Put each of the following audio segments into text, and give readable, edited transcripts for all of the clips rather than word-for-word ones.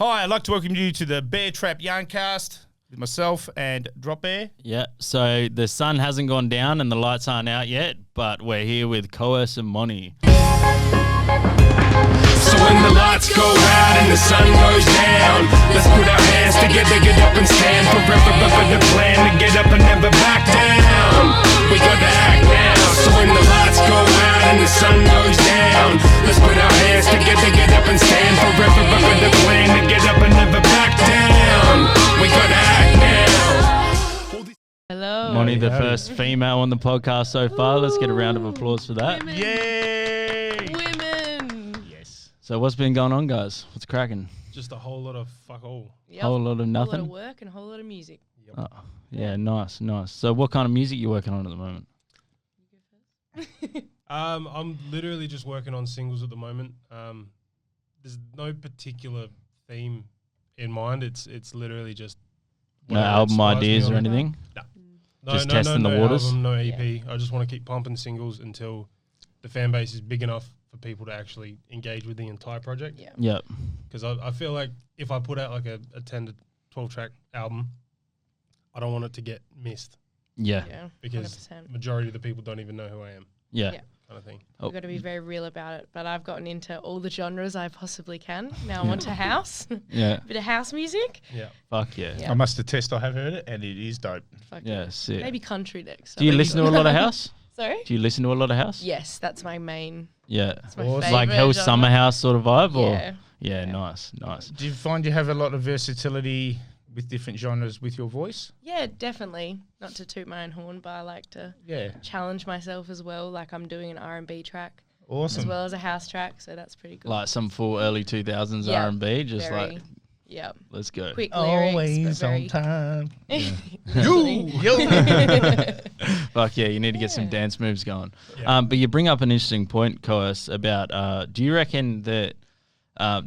Hi, I'd like to welcome you to the Bear Trap Yarncast with myself and Drop Bear. Yeah, so the sun hasn't gone down and the lights aren't out yet, but we're here with Coerce Monii. So when the lights go out and the sun goes down, let's put our hands together, get up and stand forever, the plan to get up and never back down. We got to act now. So when the lights go out and the sun goes down, let's put our hands together, get up and stand forever, the plan to get up and never back down. We got to act now. Hello. Monii, the first female on the podcast so far. Let's get a round of applause for that. Women. Yay! Women. Yes. So what's been going on, guys? What's cracking? Just a whole lot of fuck all. Yep. Whole lot of A whole nothing? lot of work and a whole lot of music. Oh, yeah, nice. So what kind of music you working on at the moment? I'm literally just working on singles at the moment. There's no particular theme in mind. It's literally just No whatever album inspires me ideas on or it. anything? No, Just no, testing no, the no waters? Album, no EP. I just want to keep pumping singles until the fan base is big enough for people to actually engage with the entire project. Yeah. Yep. Because I feel like if I put out like a 10 to 12 track album, I don't want it to get missed Yeah. Yeah. because 100%. majority of the people don't even know who I am, Yeah. Yeah. kind of thing. Oh. We've got to be very real about it. But I've gotten into all the genres I possibly can. Now I'm onto house. Yeah. Bit of house music. Yeah. Fuck yeah. Yeah. I must attest I have heard it, and it is dope. Fuck Yeah, sick. Maybe country next. Do you listen to a lot of house? Sorry? Do you listen to a lot of house? Yes, that's my main. Yeah. That's my Awesome. favorite Like Hell's genre. Summer House sort of vibe? Or? Yeah. Yeah, Yeah. nice. Do you find you have a lot of versatility with different genres with your voice? Yeah, definitely. Not to toot my own horn, but I like to Yeah. challenge myself as well. Like I'm doing an R&B track as Awesome. well as a house track, so that's pretty good. Like some full early 2000s Yeah, R&B, just very, like, yeah, let's go. quick lyrics, Always but very on time. Fuck yeah, you need to get some Yeah. dance moves going. Yeah. But you bring up an interesting point, Coerce, about do you reckon that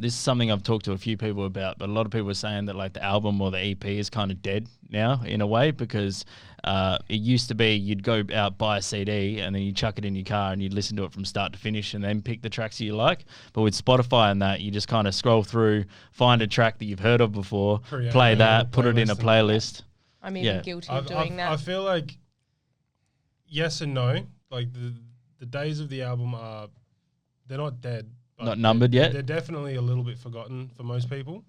this is something I've talked to a few people about, but a lot of people are saying that like the album or the EP is kind of dead now in a way because it used to be you'd go out, buy a CD and then you chuck it in your car and you'd listen to it from start to finish and then pick the tracks that you like. But with Spotify and that, you just kind of scroll through, find a track that you've heard of before, Create play a that, put it in a playlist and- playlist. I'm even Yeah. guilty of doing I that. feel like yes and no. Like the days of the album they're not dead. but Not numbered they're, yet? They're definitely a little bit forgotten for most people.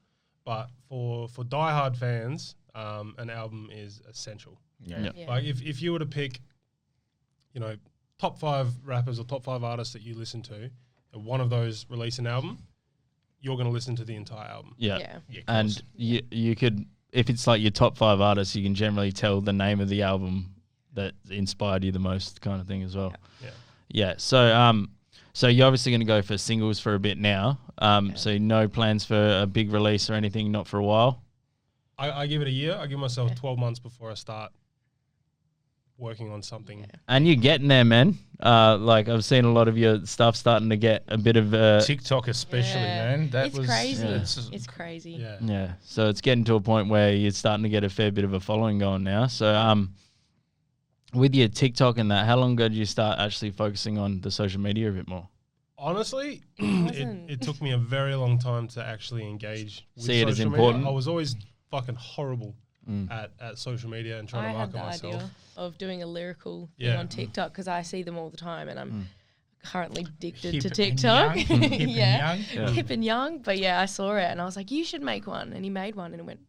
But for diehard fans, an album is essential. Yeah. Yeah. Like if you were to pick, top 5 rappers or top 5 artists that you listen to, and one of those release an album, you're going to listen to the entire album. Yeah. Yeah. Yeah, of And course. you could, if it's like your top 5 artists, you can generally tell the name of the album that inspired you the most, kind of thing as well. Yeah. Yeah. So you're obviously going to go for singles for a bit now. So no plans for a big release or anything, not for a while. I give it a year. I give myself 12 months before I start working on something. Yeah. And you're getting there, man. Like I've seen a lot of your stuff starting to get a bit of TikTok especially, Yeah. man. That It's was crazy. it's- It's crazy. Yeah. yeah. So it's getting to a point where you're starting to get a fair bit of a following going now. So with your TikTok and that, how long ago did you start actually focusing on the social media a bit more? Honestly, wasn't. it took me a very long time to actually engage with See it as social important? media. I was always fucking horrible at social media and trying I to had market the myself. idea of doing a lyrical thing Yeah. on TikTok because I see them all the time and I'm currently addicted Hip to and TikTok. young. Hip and yeah. young. Yeah. Hip and young. But yeah, I saw it and I was like, you should make one. And he made one and it went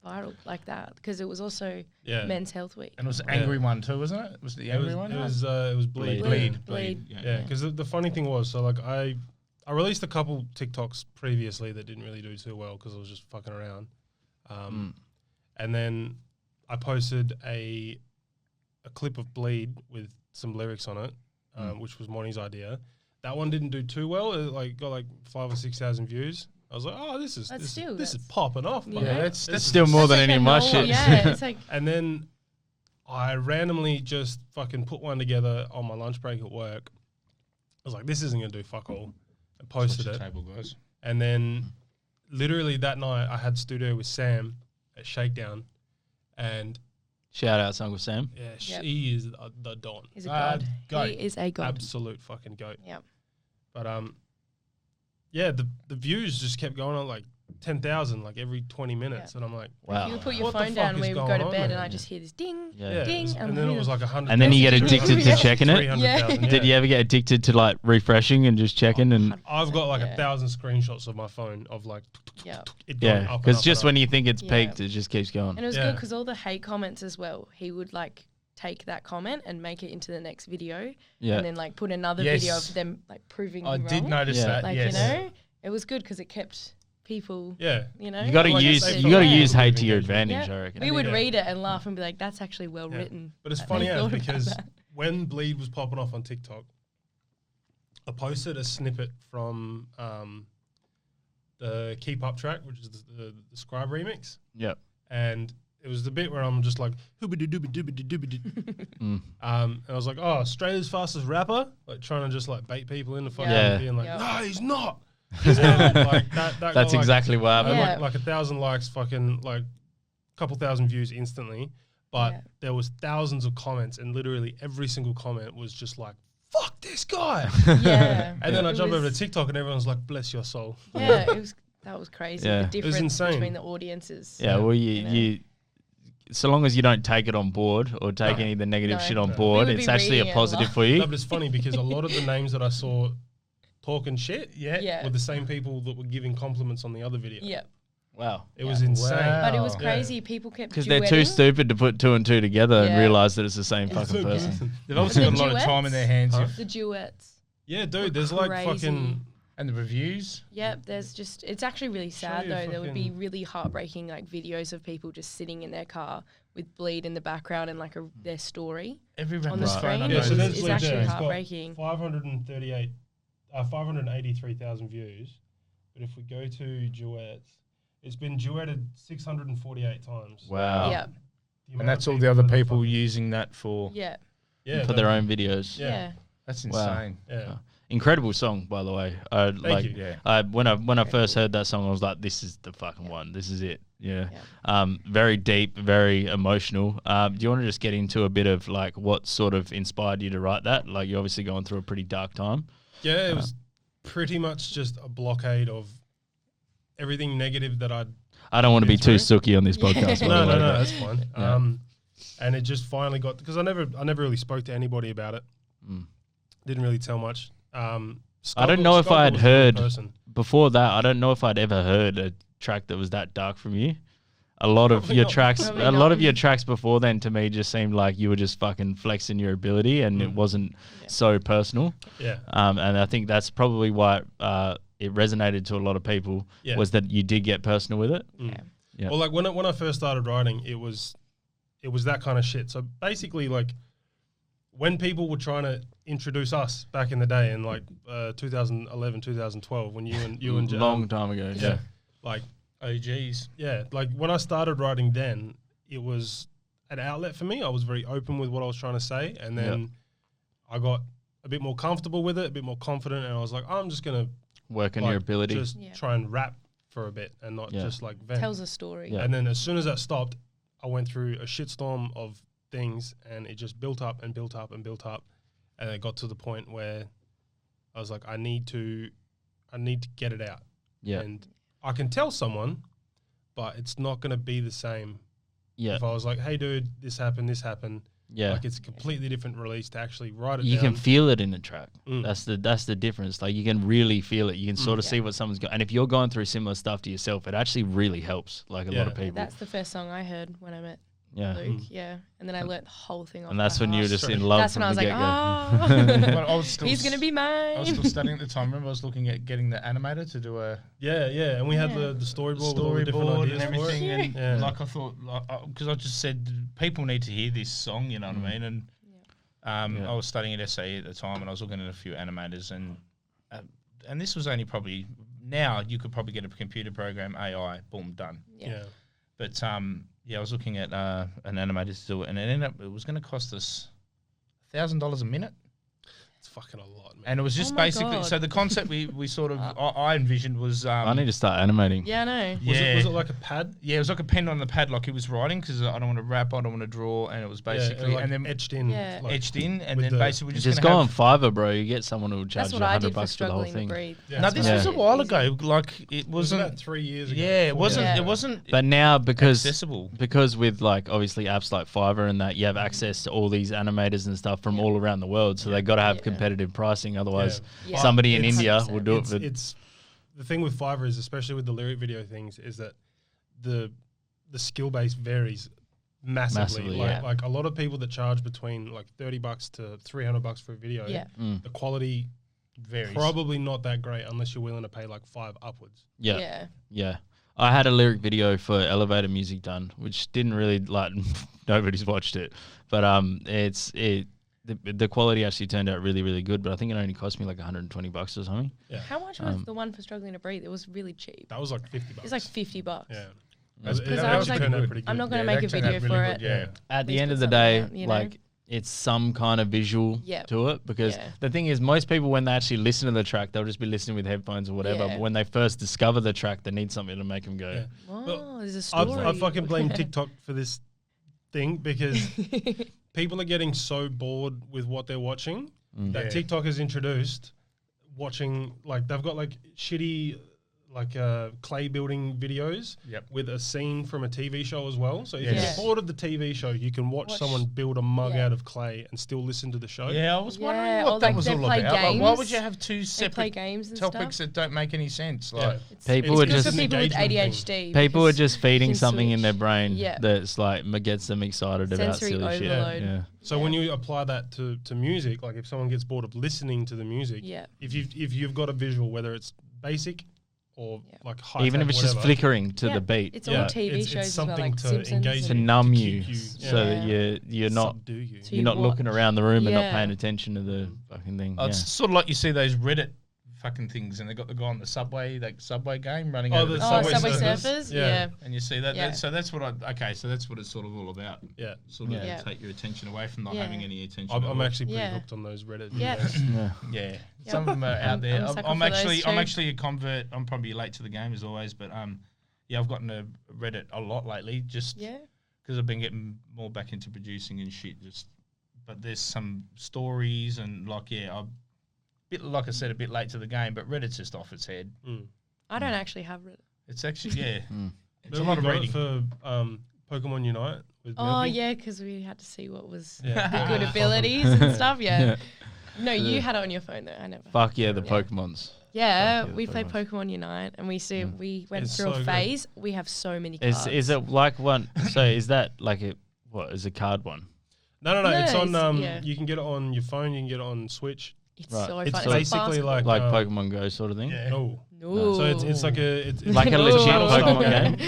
viral like that because it was also Yeah. Men's Health Week. And it was an angry one too, wasn't it? Was it the It was, angry one? it was bleed. Bleed. Yeah, because the funny thing was, so like I released a couple TikToks previously that didn't really do too well because I was just fucking around. And then I posted a clip of Bleed with some lyrics on it, which was Moni's idea. That one didn't do too well. It got like 5,000 or 6,000 views. I was like, oh, this is popping off. Yeah. Yeah, that's That's still more than any of my shit. Yeah, it's like, And then I randomly just fucking put one together on my lunch break at work. I was like, this isn't going to do fuck all. I posted it. Table guys. And then literally that night I had studio with Sam at Shakedown. And Shout out to Uncle Sam. yeah, Yep. she is the don. he's a god. goat. He is a god. Absolute fucking goat. Yep. But yeah, the views just kept going on like 10,000 like every 20 minutes, and I'm like, Wow. You would put your What the phone down fuck when is we go going to on bed, and there? I just hear this ding, Yeah. ding, and then it was like 100. And then you get addicted to checking it. 300,000. Did you ever get addicted to like refreshing and just checking and I've got like Yeah. 1,000 screenshots of my phone of like Yeah. it going yeah, up and because up just and when up. you think it's Yeah. peaked, it just keeps going. And it was Yeah. good because all the hate comments as well, he would like take that comment and make it into the next video, Yeah. and then like put another Yes. video of them like proving I him did wrong. notice Yeah. that. Like yes. you know, it was good because it kept people. Yeah. You know, You got to Like, use they you got to felt use like hate to your engagement. advantage. Yeah. I reckon. We would Yeah. read it and laugh and be like, "That's actually well written." But it's Like, funny they as thought about because that. when Bleed was popping off on TikTok, I posted a snippet from the Keep Up track, which is the Scribe remix, Yep. and it was the bit where I'm just like hoobity doobity doobity doobity. Mm. And I was like, oh, Australia's fastest rapper, like trying to just like bait people into fucking Yeah. being like, Yeah. no, he's not. And, like, that got, That's like, exactly what happened. Yeah. like 1,000 likes, fucking like couple thousand views instantly, but Yeah. there was thousands of comments, and literally every single comment was just like, fuck this guy. Yeah. And then I It jump over to was- TikTok and everyone's like, bless your soul. Yeah, that was crazy. Yeah. The It was difference insane. between the audiences. Yeah, well, You know? you so long as you don't take it on board or take No. any of the negative No. shit on No. board, We would it's be actually a reading it a positive lot. for you. No, but it's funny because a lot of the names that I saw talking shit Yeah. were the same people that were giving compliments on the other video. Yeah. Wow. It was insane. Wow. But it was Yeah. crazy. People kept Because they're too duetting. stupid to put two and two together and Yeah. realize that it's the same It's fucking so person. good. They've obviously the got a lot of time in their hands. Huh? if- The duets. Yeah, dude, there's like Crazy. fucking. And the reviews. Yep, there's just, it's actually really sad you though. There would be fucking- really heartbreaking like videos of people just sitting in their car with Bleed in the background and like their story Every on the rapper's phone, screen. I Yeah, know so It's there's this. like, actually it's got heartbreaking. 583,000 views. But if we go to duets, it's been duetted 648 times. Wow. Yeah, The amount And that's of all the other that are people fucking- using that for. yeah, Yeah, For that- their own videos. Yeah. yeah. That's Wow. insane. Yeah. Incredible song, by the way. Like, you. Yeah. when I first heard that song, I was like, "This is the fucking one. This is it." Yeah. Yeah. Very deep, very emotional. Do you want to just get into a bit of like what sort of inspired you to write that? Like, you're obviously going through a pretty dark time. Yeah, it was pretty much just a blockade of everything negative that I'd. I don't want to be too Been through? sooky on this podcast. by No, the way, no, no, but- that's fine. Yeah. And it just finally got, because I never really spoke to anybody about it. Mm. Didn't really tell much. I don't know if I had was the only heard person. before that. I don't know if I'd ever heard a track that was that dark from you. A lot of Probably your not. tracks, Probably a lot not. of your tracks before then, to me, just seemed like you were just fucking flexing your ability, and it wasn't so personal. Yeah. And I think that's probably why it resonated to a lot of people. Yeah. Was that you did get personal with it? Mm. Yeah. Well, like when I first started writing, it was that kind of shit. So basically, like when people were trying to introduce us back in the day in like 2011, 2012, when you and long time ago. yeah, like OGs. yeah, like when I started writing, then it was an outlet for me. I was very open with what I was trying to say, and then I got a bit more comfortable with it, a bit more confident, and I was like, I'm just gonna Work on like, your ability. just Yeah. try and rap for a bit and not Yeah. just like vent. Tells a story. Yeah. And then as soon as that stopped, I went through a shitstorm of things, and it just built up and built up and built up, and it got to the point where I was like, I need to get it out. Yeah. And I can tell someone, but it's not going to be the same. Yeah. If I was like, hey, dude, this happened. Yeah. Like it's a completely different release to actually write it You down. can feel it in the track. Mm. That's the difference. Like you can really feel it. You can sort of Yeah. see what someone's got. And if you're going through similar stuff to yourself, it actually really helps. Like a lot of Yeah. people. That's the first song I heard when I met Yeah. Luke. Yeah, and then I learnt the whole thing off. And that's by when you were heart. just in love That's from when I was the like, get-go. Well, I was still he's gonna be mine. I was still studying at the time. Remember, I was looking at getting the animator to do a yeah. And we had Yeah. the storyboard, with all the different storyboard ideas and for it. everything. And Yeah. like I thought, because I just said people need to hear this song. You know what I mean? And Yeah. I was studying at SAE at the time, and I was looking at a few animators, and this was only probably now you could probably get a computer program, AI, boom, done. Yeah. But yeah, I was looking at an animator to do it, and it was going to cost us $1,000 a minute. It's fucking a lot, man. And it was just Oh my basically God. so the concept we sort of I envisioned was I need to start animating. Yeah, I know. Was it like a pad? yeah, it was like a pen on the pad like he was writing because I don't want to rap, I don't want to draw, and it was basically like and then etched in. Yeah. like- etched in, and with then the- basically we're Just gonna go have, on Fiverr, bro. You get someone who will charge That's you what I did $100 for for the whole struggling to thing. breathe. Yeah, No, that's this what I was a did. while Easy. ago. Like it It was wasn't. about 3 years ago. Yeah, it wasn't. Yeah. It wasn't But now because accessible. with like obviously apps like Fiverr and that, you have access to all these animators and stuff from all around the world. So they got to have Yeah. competitive pricing. Otherwise, Yeah. somebody in It's- India will do it for. It's the thing with Fiverr is, especially with the lyric video things, is that the skill base varies massively. Like a lot of people that charge between like $30 to $300 for a video, Yeah. the quality Varies. probably not that great unless you're willing to pay like $5 upwards. Yeah. I had a lyric video for elevator music done, which didn't really like nobody's watched it, but the quality actually turned out really, really good. But I think it only cost me like $120 or something. Yeah, How much was the one for struggling to breathe? It was really cheap. that was like $50. It was like $50. Yeah, That's It pretty I was actually like, turned out pretty good. I'm not going to Yeah, make a that turned video out for really it. good, yeah. At the Please end put of the something day, out, you know? like it's some kind of visual Yep. to it because Yeah. the thing is most people when they actually listen to the track they'll just be listening with headphones or whatever. Yeah. But when they first discover the track, they need something to make them go. Yeah. Oh, there's a story. I fucking blame TikTok for this thing because people are getting so bored with what they're watching that Yeah. TikTok has introduced watching, like they've got like shitty like clay building videos Yep. with a scene from a TV show as well. So if you Yes. get bored of the TV show, you can watch someone build a mug out of clay and still listen to the show. Yeah, I was wondering Yeah, what or that like was they all play about. Like, why would games. you have two They play separate games and topics stuff. that don't make any sense? Yeah. Like, People It's were Good just for people with engagement thing. ADHD. people are because just feeding you can something in their switch. brain Yeah. that's like gets them excited about Sensory silly shit. overload. Yeah. So when you apply that to music, like if someone gets bored of listening to the music, Yeah. if you've got a visual, whether it's basic or Yeah. like high Even if it's just flickering to Yeah, the beat It's all TV it's shows as well, something like to Simpsons engage to and- numb to you, keep you- so that you're not subdue you. So you're not looking watch. around the room and not Yeah. paying attention to the fucking thing. oh, it's sort of like you see those Reddit fucking things, and they got the guy on the subway, that subway game running over the Oh, subway, Subway surfers. Surfers? Yeah. Yeah. And you see that, Yeah. so that's what so that's what it's sort of all about. Yeah, Sort of Yeah. take your attention away from not Yeah. having any attention. I'm at all. actually pretty Yeah. hooked on those Reddit. Yeah. videos. Yeah. Yeah, Yeah. some of them are out I'm- there. I'm a I'm, sucker I'm for actually those I'm too. actually a convert. I'm probably late to the game as always, but yeah, I've gotten to Reddit a lot lately, just Yeah. because I've been getting more back into producing and shit. But there's some stories and like I'm bit like I said, a bit late to the game, but Reddit's just off its head. I don't actually have Reddit. It's actually it's Remember a lot we of got reading. it for Pokemon Unite with Oh, Milky? yeah, because we had to see what was Yeah. the good abilities and stuff. Yeah. No, you had it on your phone, though. I never. Fuck yeah, the Pokemons. Yeah, Fuck yeah, we the played Pokemons. Pokemon Unite, and we went It's through so a good. phase. We have so many cards. Is it like one? So is that like a what? Is a card one? No, No, it's on. yeah. You can get it on your phone. You can get it on Switch. It's Right. so It's fun. basically basketball. Like um, Pokemon Go sort of thing. Yeah. No. No. So it's like it's Like a it's legit battle style Pokemon game?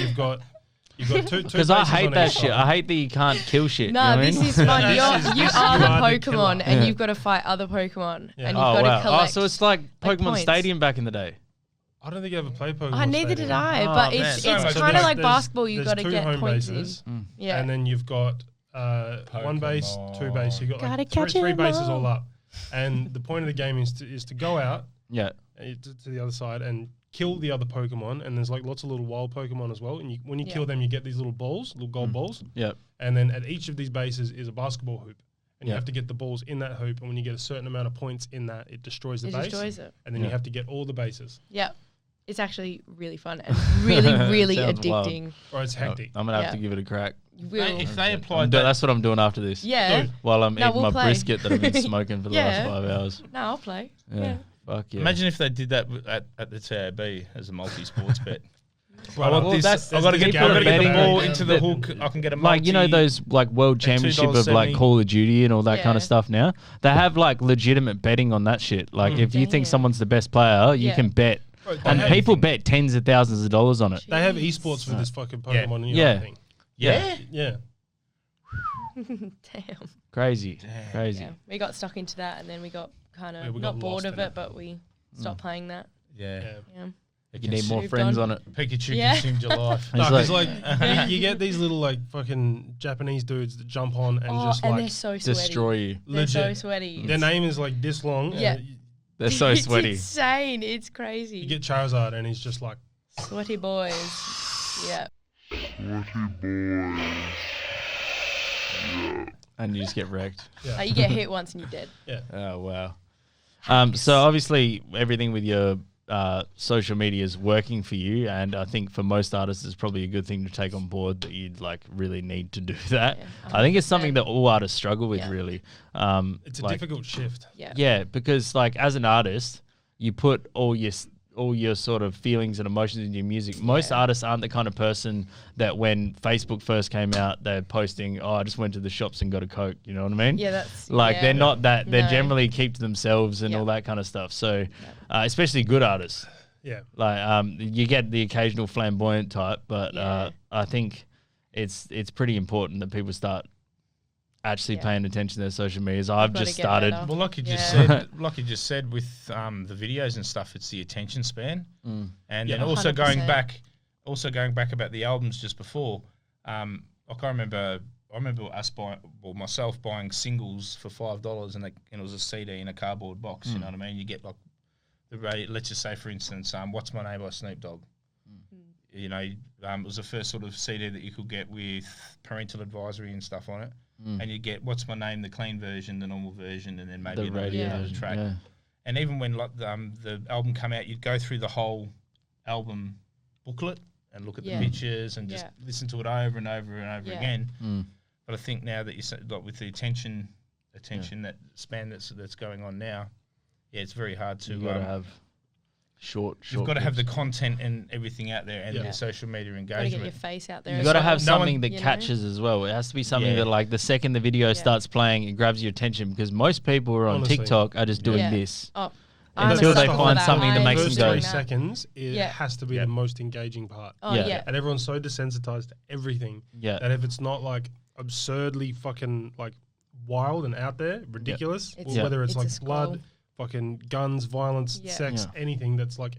You've got two Because I bases hate on that each shit. side. I hate that you can't kill shit. No, you know this what I mean? is fun. This You're, is- you this is are the you are the killer. Pokemon, and Yeah. you've got to fight other Pokemon, Yeah. and you've Oh got wow! to collect. Oh, so it's like Pokemon points. Stadium back in the day. I don't think I ever played Pokemon. Oh, neither Stadium. did I, Oh, but man. it's So much it's to kind do. of like There's- basketball. You've got there's to two get home points bases, in. Yeah. and then you've got one base, two base. You got Gotta like catch three it bases all. all up. And the point of the game is to go out Yeah. to the other side and kill the other Pokemon. And there's like lots of little wild Pokemon as well. And when you kill them, you get these little balls, little gold balls. Yep. And then at each of these bases is a basketball hoop. And you Yeah. have to get the balls in that hoop. And when you get a certain amount of points in that, it destroys the It base. destroys it. And then Yeah. you have to get all the bases. Yeah. It's actually really fun and really, really Sounds wild. addicting. Or it's hectic. I'm gonna have Yeah. to give it a crack. You will. If they I'm applied do- that, that's what I'm doing after this. Yeah. Dude. While I'm No, eating we'll my play. brisket that I've been smoking for the last Yeah. 5 hours. No, I'll play. Yeah. Yeah. Fuck yeah. imagine if they did that at the TAB as a multi-sports bet. Right, I want well, this. that's- I've got to there's get, I've got to get the betting ball that- into the hook. I can get a multi. like you know those like world championship of like $2.70. Call of Duty and all that kind Yeah. of stuff now. They have like legitimate betting on that shit. Like if you think Damn. some's the best player, you Yeah. can bet. Bro, they And have- people bet tens of thousands of dollars on it. They have esports for this fucking Yeah. Pokemon Unite Yeah. thing. Yeah. Yeah. Damn. Crazy. Crazy. Yeah. We got stuck into that, and then we got kind of Yeah, we not got bored lost of in it, it. but we stopped playing that. Yeah. Yeah. Yeah. You need more Moved friends on. on it. Pikachu Yeah. consumed your life. No, It's because like you get these little like fucking Japanese dudes that jump on and just and like they're so sweaty. Destroy you. They're so legit. sweaty. Their name is like this long. Yeah. And They're so It's sweaty. insane. It's crazy. you get Charizard and he's just like, Sweaty boys. Yeah. And you just get wrecked. yeah. You get hit once and you're dead. Oh, wow. So obviously everything with your social media is working for you, and I think for most artists it's probably a good thing to take on board that you'd like really need to do that. Yeah, I think it's something 100%. that all artists struggle with, Yeah. really. It's a like- difficult shift. Yeah. Yeah, because like as an artist, you put all your sort of feelings and emotions in your music. Most Yeah. artists aren't the kind of person that when Facebook first came out, they're posting, "Oh, I just went to the shops and got a Coke." You know what I mean? Yeah, that's Like yeah. they're not that. They No. generally keep to themselves and Yeah. all that kind of stuff. So, especially good artists, Yeah. like you get the occasional flamboyant type, but Yeah. I think it's pretty important that people start actually Yeah. paying attention to their social medias. I've gotta just get started. better. Well, like you just Yeah. said, with the videos and stuff, it's the attention span, and Yeah. then also going 100%. back about the albums just before. Like I remember myself buying singles for $5, and it was a CD in a cardboard box. You know what I mean? You get like the radio. Let's just say, for instance, "What's My Name" by Snoop Dogg. You know, it was the first sort of CD that you could get with parental advisory and stuff on it. And you get "What's My Name," the clean version, the normal version, and then maybe The radio another version, track. yeah. And even when like the album came out, you'd go through the whole album booklet and look at Yeah. the pictures and just Yeah. listen to it over and over and over Yeah. again. But I think now that you said, like, with the attention that span that's going on now, yeah, it's very hard to. You gotta have short. You've got to have the clips. content and everything out there, and Yeah. the social media Gotta get engagement. your face out there. You as got to well. have No one- something that you know? catches as well. It has to be something Yeah. that, like, the second the video starts playing, it grabs your attention, because most people who are on Honestly. TikTok are just doing Yeah. this. Oh, Until I'm a they sucker for find that. something that I makes them First go. three that. seconds, it Yeah. has to be Yeah. the most engaging part. Oh Yeah. yeah. And everyone's so desensitized to everything Yeah. that if it's not like absurdly fucking like wild and out there, ridiculous, It's- or whether it's, it's a like scroll. blood, fucking guns, violence, Yeah. sex, Yeah. anything that's like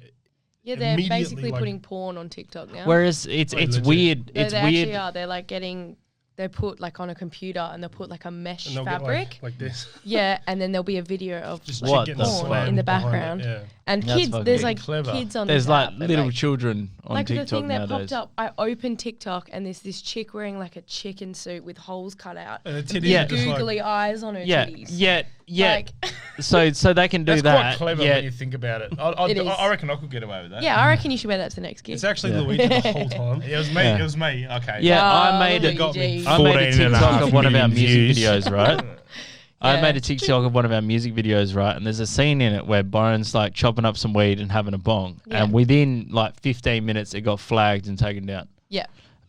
Yeah, they're immediately, basically like- putting porn on TikTok now. Whereas it's legit. weird. they It's actually weird. are. They're like getting. They put like on a computer and they'll put like a mesh and they'll fabric. get like this. Yeah, and then there'll be a video of Just like, What chick the getting fuck? slammed in the behind it, background. Yeah. and That's kids. fucking There's like clever. kids on. There's this like app, but, little like, children on like TikTok the thing that nowadays. popped up. I opened TikTok and there's this chick wearing like a chicken suit with holes cut out, And the titties Yeah. are just googly like, eyes on her Yeah, titties. yeah. Like, So they can do That's that. quite clever yeah. when you think about it. It is. I reckon I could get away with that. yeah, I reckon you should wear that to the next gig. it's actually Yeah. Luigi the whole time. It was me. Yeah. It was me. Okay. Yeah, Oh, I made You got me. Luigi. I made a 14 and a TikTok half of one of our million music views. videos, right? I Yeah. made a TikTok of one of our music videos, right? And there's a scene in it where Byron's like chopping up some weed and having a bong. Yeah. And within like 15 minutes, it got flagged and taken down. Yeah.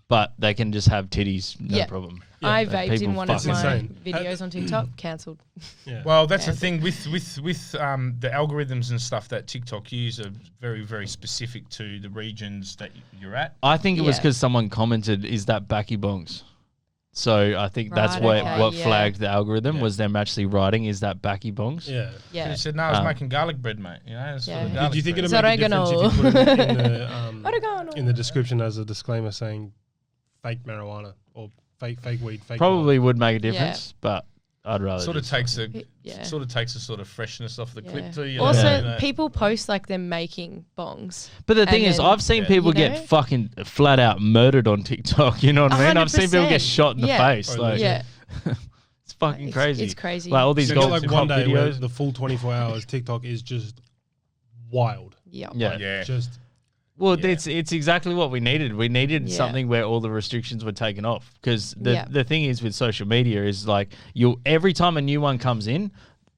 But they can just have titties, no Yeah. problem. I Like, vaped in people one of fucking- my That's insane. videos on TikTok. Cancelled. Yeah. Well, that's the Yeah. thing with the algorithms and stuff that TikTok use are very, very specific to the regions that you're at. I think it was Yeah. because someone commented, "Is that backy bongs?" So I think that's Right, what okay, yeah. flagged the algorithm Yeah. was them actually writing, "Is that backy bongs?" Yeah. Yeah. He said, "No, I was Um, making garlic bread, mate. You know, it's Yeah. for the garlic Do you think bread." it'll make a difference if you put it Oregano. in the description as a disclaimer saying fake marijuana or fake weed, fake Probably would make a difference, but I'd rather sort of just takes a Yeah. sort of freshness off the Yeah. clip too. You Also, know, you know. people post like them making bongs. But the thing And is, then- I've seen Yeah. people You get know? fucking flat out murdered on TikTok. You know what I mean? I've seen people get 100%. shot in the Yeah. face. Oh, Like, Yeah. it's fucking It's- crazy. it's crazy. Like all these So gold like cop one day where videos. the full 24 hours TikTok is just wild. Yeah. Yeah. yeah. Just Well, Yeah. it's exactly what we needed. We needed Yeah. something where all the restrictions were taken off. Because Yeah. the thing is with social media is like every time a new one comes in,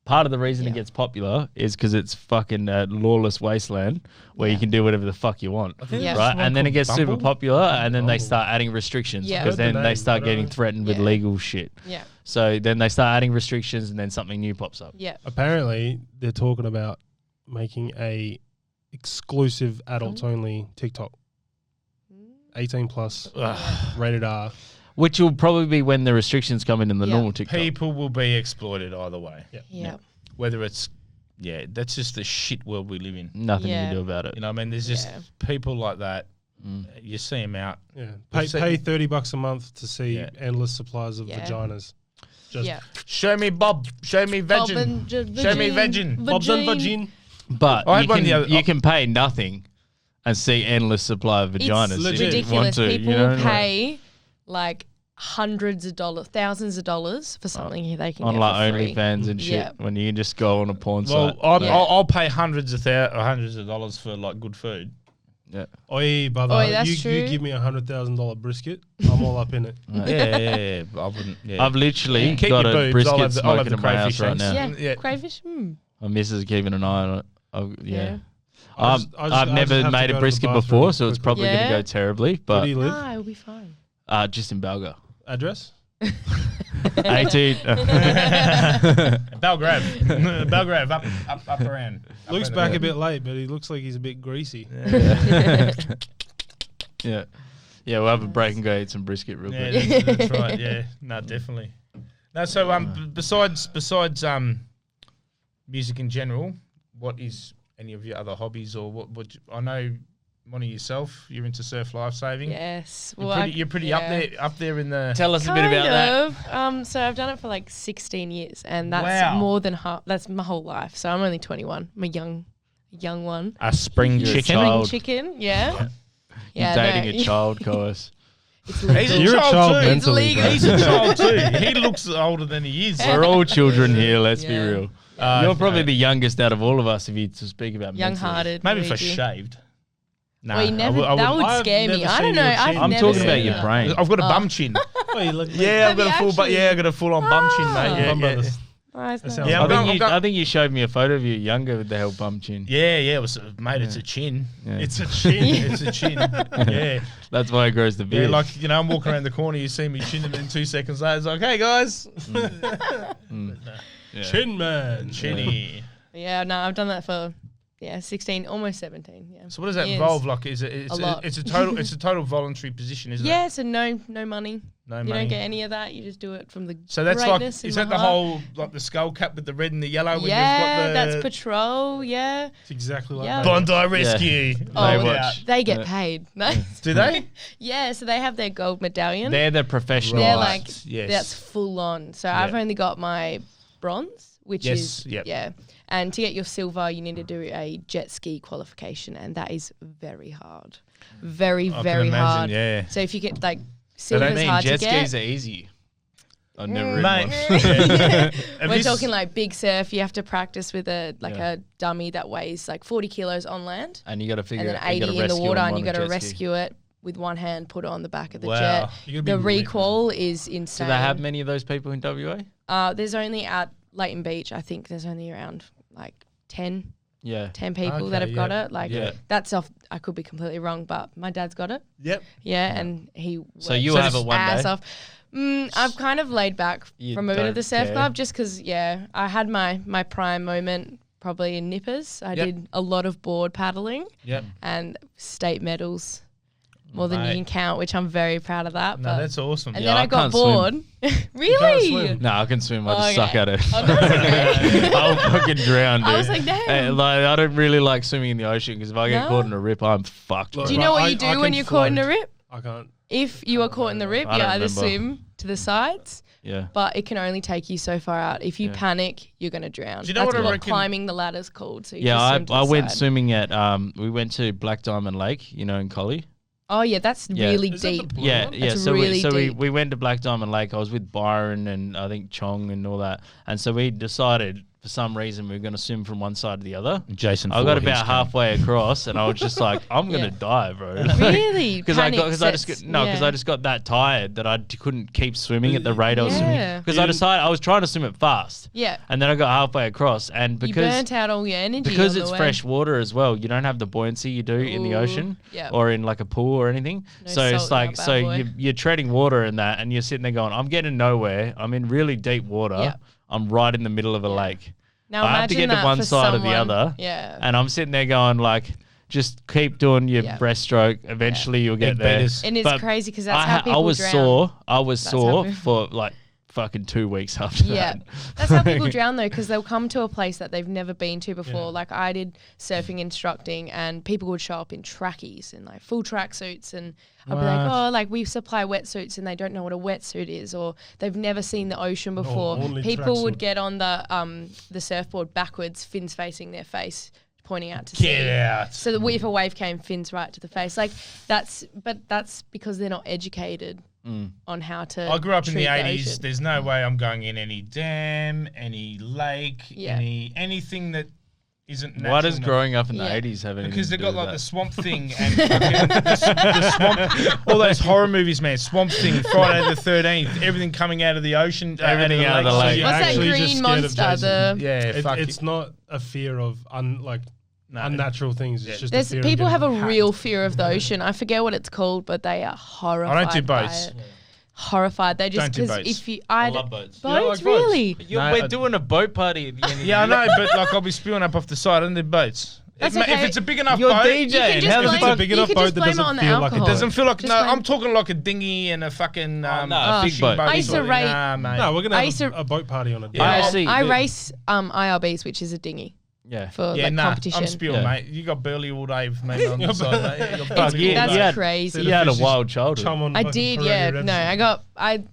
part of the reason it Yeah. gets popular is because it's fucking a lawless wasteland where you Yeah. can do whatever the fuck you want. I think Yeah. there's Right, one and then it called gets super Bumble. popular, and then they Bumble. start adding restrictions Yeah. because Heard the then they name, start but I getting don't- threatened with Yeah. legal shit. Yeah. So then they start adding restrictions, and then something new pops up. Yeah. apparently they're talking about making a exclusive adults only TikTok. 18 plus, rated R. Which will probably be when the restrictions come in the Yeah. normal TikTok. People will be exploited either way. Yeah. Whether it's that's just the shit world we live in. Nothing you Yeah. can do about it. You know, what I mean, there's just Yeah. people like that. You see them out. Yeah, What's that? pay $30 a month to see Yeah. endless supplies of Yeah. vaginas. Just Yeah. Show me Bob. Show me Virgin. Show me Virgin. Bob's and vagine. But I had you one can, the other- you can pay nothing and see endless supply of vaginas. It's if you ridiculous. want to, People you know, will like, pay like hundreds of dollars, thousands of dollars for something they can on get like for free. OnlyFans and shit Yeah. when you can just go on a porn Well, site. I'll pay hundreds of dollars for like good food. Yeah. Oi, brother, Oi, that's you true. give me $100,000 brisket, I'm all up in it. Yeah. I wouldn't. Yeah. I've literally Keep got your a boobs, I'll brisket have the- I'll have smoking the in my house crayfish right eggs. now. Yeah, Yeah. crayfish. My missus is keeping an eye on it. Yeah. I just I've have never to made go a to brisket the bathroom before, so it's quickly. probably going to Yeah. go terribly. Where But do you live? Ah, it'll be fine. just in Balga. Address? 18. Belgrave, up around. Looks back a bit late, but he looks like he's a bit greasy. Yeah. Yeah, we'll have a break and go eat some brisket real Yeah, quick. that's right. Yeah, no, definitely. No, so besides music in general, what is any of your other hobbies or what I know? Money yourself, you're into surf lifesaving. Yes. You're pretty up there in the. Tell us a bit about that. that. So I've done it for like 16 years, and that's Wow. more than half. That's my whole life. So I'm only 21. I'm a young one. A spring You're a chicken. child. Spring chicken. Yeah. You're dating a child, Coerce. It's He's legal. a You're a child child too. mentally, legal. bro. He's a child too. He looks older than he is. We're all children here, let's be Yeah. real. You're probably the youngest out of all of us if you to speak about mentally. Young-hearted. Maybe if I Luigi. shaved. Nah, Well, you never, I that would I've scare me. never I seen don't know. your I've chin. I'm never talking seen about your that. brain. I've got a bum chin. Wait, look, Yeah, I've got a Have you full, actually? I got a full-on bum chin, mate. Yeah, Bum yeah, brothers. Nice, nice. sounds Yeah, I'm going- I think you showed me a photo of you younger with the hell bum chin. yeah. It was, mate. It's a chin. Yeah. It's a chin. It's a chin. Yeah. That's why it grows the Yeah, beard. like, I'm walking around the corner, you see me chinning in 2 seconds later. It's like, hey, guys. Yeah. Chin man. Chinny. Yeah, no, I've done that for 16, almost 17. Yeah. So what does that Years. involve? Like, it's A lot. a total voluntary position, isn't Yeah, it? so no money. No You money. don't get any of that. You just do it from the So that's like, greatness in is my that the heart. whole, like the skull cap with the red and the yellow? When Yeah, you've got the that's patrol. Yeah. It's exactly like Yeah. that. Bondi Rescue. Oh, watch. they get Yeah. paid. No. Do they? Yeah, so they have their gold medallion. They're the professional. They're Right, like yes. that's full on. So I've Yeah. only got my bronze, which Yes, is yep. yeah. And to get your silver, you need to do a jet ski qualification, and that is very hard, very I can very imagine, hard. yeah. So if you get like I silver's don't mean hard jet to get. skis are easy. I've never ridden Mate. one. And We're this- talking like big surf. You have to practice with a dummy that weighs like 40 kilos on land, And you got to figure and then out. you 80 gotta in the rescue water, them and on you a got to jet ski. rescue it with one hand, put it on the back of the Wow. jet. You gotta be The really recoil is Do insane. they have many of those people in WA? There's only at Leighton Beach, I think there's only around like 10 Yeah. people that Okay, have got yeah. it. Like Yeah. that's off. I could be completely wrong, but my dad's got it. Yep. Yeah, and he. So works you have his it one ass day? off. I've kind of laid back You from moving to don't the surf care? club just because, I had my prime moment probably in Nippers. I Yep. did a lot of board paddling Yep. and state medals, more than Mate. you can count, which I'm very proud of that. No, but- that's awesome. and Yeah, then I I got can't bored. swim. Really? swim. No, I can swim. I just Okay. suck at it. Oh, that's okay. I'll fucking drown, dude. I was like, damn. And, like, I don't really like swimming in the ocean because if I get No? caught in a rip, I'm fucked. Look, Do you know what I- you do I when can you're caught in a float. rip? I can't. If you are caught in the rip, I you don't either remember. swim to the sides, Yeah. but it can only take you so far out. If you Yeah. panic, you're going to drown. Do you know That's what I what reckon- climbing the ladder's called. So you Yeah, just I, swim to I the went side. swimming at we went to Black Diamond Lake, in Collie. Oh, yeah, that's Yeah. really Is that the deep. blue Yeah, one? yeah. That's So really we deep. went to Black Diamond Lake. I was with Byron and I think Chong and all that. And so we decided for some reason we were going to swim from one side to the other. Jason. I got Voorhees about came. halfway across and I was just like, I'm going to Yeah. die, bro. Really? Because I just got that tired that I couldn't keep swimming at the rate I was swimming. Yeah. Because I decided I was trying to swim it fast. Yeah. And then I got halfway across and You because burnt out all your energy. because on it's the way. fresh water as well, you don't have the buoyancy you do in the Ooh, ocean yeah. or in like a pool or anything. No So salt it's in like that bad boy. you're treading water in that, and you're sitting there going, "I'm getting nowhere. I'm in really deep water. Yeah. I'm right in the middle of a lake. Now I have to imagine get to that one for side or the someone- other. Yeah. And I'm sitting there going like." Just keep doing your Yeah. breaststroke. Eventually, you'll get Big there. betters. And it's But crazy because that's how I people was drown. sore. I was That's how sore people- for like fucking 2 weeks after Yeah, that. that's how people drown though, because they'll come to a place that they've never been to before. Like I did surfing instructing, and people would show up in trackies and like full tracksuits, and I'll be like, oh, like we supply wetsuits, and they don't know what a wetsuit is, or they've never seen the ocean before. only People would tracksuit. get on the surfboard backwards, fins facing their face, pointing out to sea. Get out. So that if a wave came, fins right to the face. Like that's because they're not educated on how to. I grew up in treat the 80s. ocean. There's no way I'm going in any dam, any lake, Yeah. anything that isn't natural. Why does growing up in the Yeah. 80s have anything Because to they've do got with like that? the swamp thing and fucking the swamp, all those horror movies, man. Swamp thing, Friday the 13th, everything coming out of the ocean, Everything out of the lake. you're What's that actually just green scared of monster? Jason. The yeah, It's not a fear of unnatural things. It's just a There's fear people of have a getting real fear of the ocean. I forget what it's called, but they are horrified. I don't do by boats. it. Horrified. They just Don't do because boats. if you I love boats. You don't boats like boats? really. No, We're doing a boat party at the end of Yeah, I the year. know, but like I'll be spewing up off the side on the boats. That's If okay. it's a big enough You're boat, DJing. You can just How the blame, fuck- big you enough can boat just that blame it doesn't on the feel like it alcohol. it doesn't feel like Just no. blame- I'm talking like a dinghy and a fucking no, a big fishing boat. boat. I used to sort of- rate- Nah, mate. No, we're gonna I have used to- a boat party on a day. Yeah, I I'll- see. I race IRBs, which is a dinghy Yeah. for Yeah, like nah, competition. I'm spewing, Yeah. mate. You got burley all day with me on the side, mate. You got Fuck, burley all yeah, That's day. yeah. crazy. You had a Fishes wild childhood. Chum on I fucking did, Pirelli yeah. Reps. No,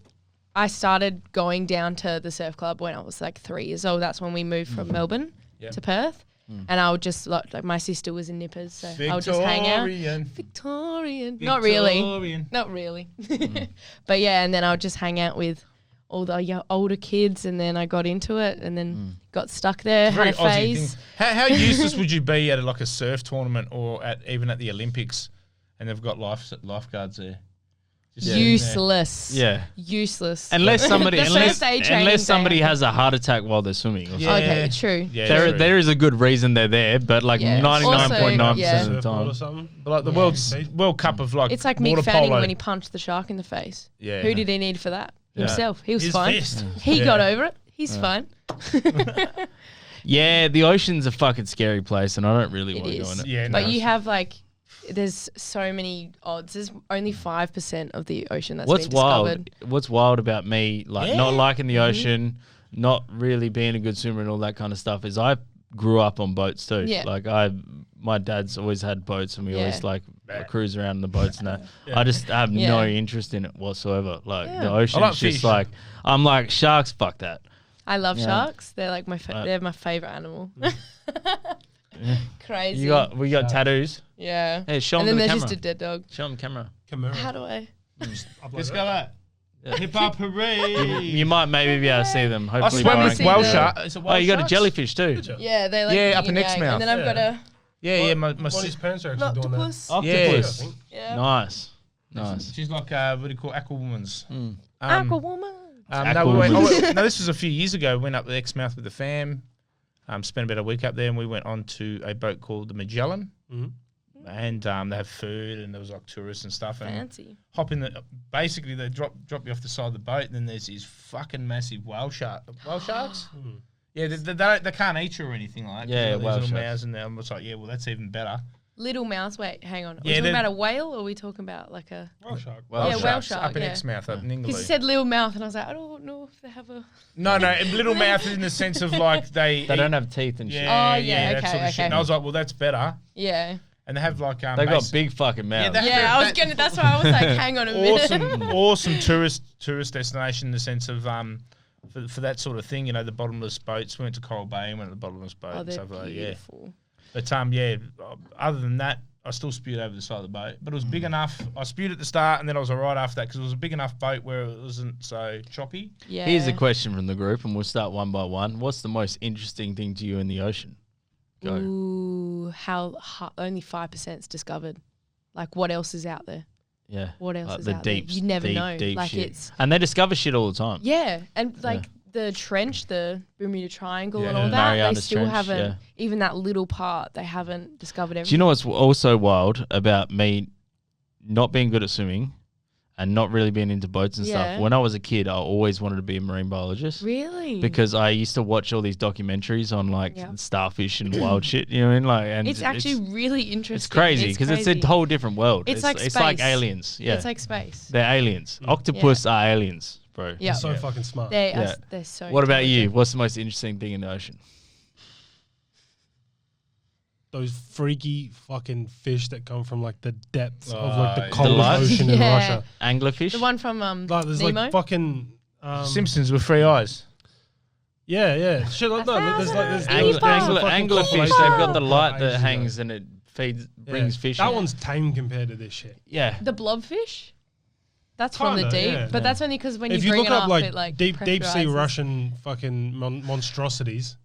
I started going down to the surf club when I was like 3 years old. That's when we moved from Melbourne to Perth. And I would just like my sister was in Nippers, so I would just hang out. Victorian. Not really. Not really. But yeah, and then I would just hang out with all the older kids, and then I got into it, and then got stuck there. Very Had a Aussie phase. thing. How useless would you be at like a surf tournament or even at the Olympics, and they've got lifeguards there? Just sitting there. Useless. Yeah. Useless. Unless somebody, The first aid training unless somebody day. has a heart attack while they're swimming. Or Yeah. Okay, true. Yeah, There, true. there is a good reason they're there, but like Yeah. 99.9% of the Surfboard or time. something. But like the World Cup of like It's like water Mick Fanning polo. when he punched the shark in the face. Yeah. Who did he need for that? Yeah. Himself. He was His fine. fist. He Yeah. got over it. He's fine. Yeah, the ocean's a fucking scary place, and I don't really It want to go is. in it. Yeah, But no. you have like, there's so many odds. There's only 5% of the ocean that's What's been wild? discovered. What's wild about me, like Yeah. not liking the ocean, not really being a good swimmer and all that kind of stuff, is I grew up on boats too. Yeah. Like my dad's always had boats, and we always Yeah. like cruise around in the boats and that. I just have Yeah. no interest in it whatsoever. Like Yeah. the ocean's like just fish. like I'm like sharks. Fuck that. I love Yeah. sharks. They're like they're my favorite animal. Crazy. We got tattoos. Yeah. Hey, show And them then the there's camera. just a dead dog. Show them camera. Camera. How do I? Let's go that. Hip hop hooray! You might maybe be able to see them. I Hopefully, swam Brian with see can- whale the- shark. Is it Oh, whale you got a sharks? jellyfish too. Yeah, they like Yeah, up yin in next yang. mouth. And then I've got a Yeah, my Molly's sis- parents are actually doing that. octopus. Yeah. Octopus. Yeah. Nice. Nice. She's like what do you call Aquawoman's? Aquawoman. No, this was a few years ago. Went up the Exmouth with the fam. Spent about a week up there, and we went on to a boat called the Magellan. And they have food, and there was like tourists and stuff. And Fancy. hop in the. Basically, they drop you off the side of the boat, and then there's these fucking massive whale sharks. Yeah, they can't eat you or anything like that. 'cause Yeah, they've got whale these little sharks. mouths in there. I'm just like, yeah, well, that's even better. Little mouse. Wait, hang on. Are we Yeah, talking they're- about a whale, or are we talking about like a? Whale shark. Whale Yeah, shark. whale shark, up in yeah. Exmouth, up in Because England. you said little mouth, and I was like, I don't know if they have a. No, little mouth in the sense of like they. They eat- don't have teeth and shit. Yeah, Oh, yeah, that okay, sort of shit. okay. And I was like, well, that's better. Yeah. And they have like They got big fucking mouths. that- Yeah, I was gonna. That's why I was like, hang on a minute. awesome tourist destination in the sense of for that sort of thing. You know, the bottomless boats. We went to Coral Bay and went to the bottomless boat Oh, and they're stuff like that. Yeah, beautiful. but other than that, I still spewed over the side of the boat. But it was big enough. I spewed at the start, and then I was alright after that because it was a big enough boat where it wasn't so choppy. Yeah. Here's a question from the group, and we'll start one by one. What's the most interesting thing to you in the ocean? Go. Ooh, how only 5% is discovered. Like, what else is out there? Yeah. What else Like is the out there? deep, You never deep, know. deep Like, shit. it's And they discover shit all the time. yeah, and like the trench, the Bermuda Triangle, and Yeah. all that. Mariana They still Trench, haven't yeah. even that little part. They haven't discovered everything. Do you know what's also wild about me not being good at swimming and not really being into boats and Yeah. stuff? When I was a kid, I always wanted to be a marine biologist. Really? Because I used to watch all these documentaries on like Yeah. starfish and wild shit, you know what I mean? Like, and it's actually really interesting. it's crazy because it's a whole different world. It's like it's like space. aliens. Yeah, It's like space. they're aliens. Octopus are aliens. bro. Yeah. So fucking smart. They're so. What about you? intelligent. What's the most interesting thing in the ocean? Those freaky fucking fish that come from like the depths of Oh, like the yeah. cold Delight? ocean in Yeah. Russia. Anglerfish? The one from Like there's Nemo? like fucking Simpsons with 3 eyes. yeah. Shit like that. There's like there's Angler, fucking anglerfish, population they've got the of light that Asia. hangs and it feeds, brings fish That in. one's tame compared to this shit. Yeah. the blobfish. That's from the Kinda, deep, yeah. but that's only because when If you you bring look it up up, like, it like deep sea pressurizes. Russian fucking monstrosities.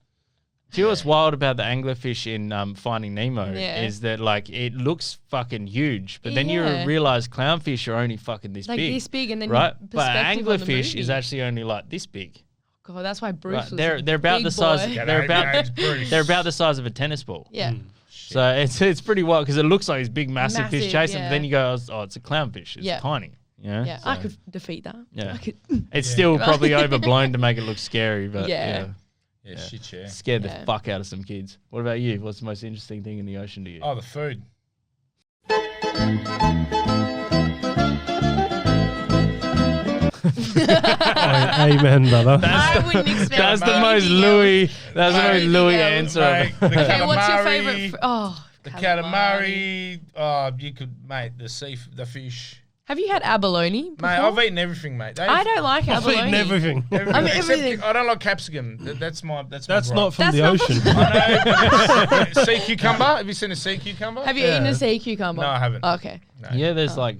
Do you know what's wild about the anglerfish in Finding Nemo Yeah. is that like it looks fucking huge, but then Yeah. you realize clownfish are only fucking this like big, this big, and then right? your But perspective on the anglerfish is movie. actually only like this big. God, that's why Bruce Right? was. They're about big the size. boy. They're about James Bruce. they're about the size of a tennis ball. Yeah, So it's pretty wild because it looks like this big massive fish Massive, chasing, but yeah. then you go, oh, it's a clownfish. It's Yeah. tiny. You know? yeah. So, I could defeat that. Yeah. I could. It's still probably overblown to make it look scary, but Yeah. yeah. Yeah, shit, yeah. Scared the Yeah. fuck out of some kids. What about you? What's the most interesting thing in the ocean to you? Oh, the food. Amen, brother. I wouldn't expect. That's the Mate. most anything Louis. else. That's the most Anything Louis else. answer. Mate, the Okay, what's your calamari, favorite? The calamari. Oh, you could, mate. The fish. Have you had abalone? Before? Mate, I've eaten everything, mate. I don't like I've abalone. eaten everything. I mean, Except everything. I don't like capsicum. That's my That's gripe. not from That's the not ocean. I know. Sea cucumber. Have you seen a sea cucumber? Have you eaten a sea cucumber? No, I haven't. Okay. No. Yeah, there's like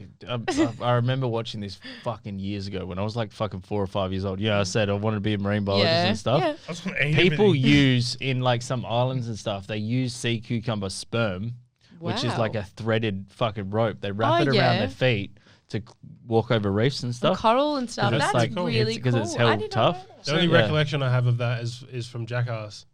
I remember watching this fucking years ago when I was like fucking 4 or 5 years old. Yeah, I said I wanted to be a marine biologist Yeah. and stuff. Yeah. I just want to eat People everything. use in like some islands and stuff. They use sea cucumber sperm, which is like Wow. a threaded fucking rope. They wrap Oh, it around yeah. their feet to walk over reefs and And stuff. coral and stuff. it's That's like- really because cool. it's I held did not tough. know that. The only Yeah. recollection I have of that is from Jackass.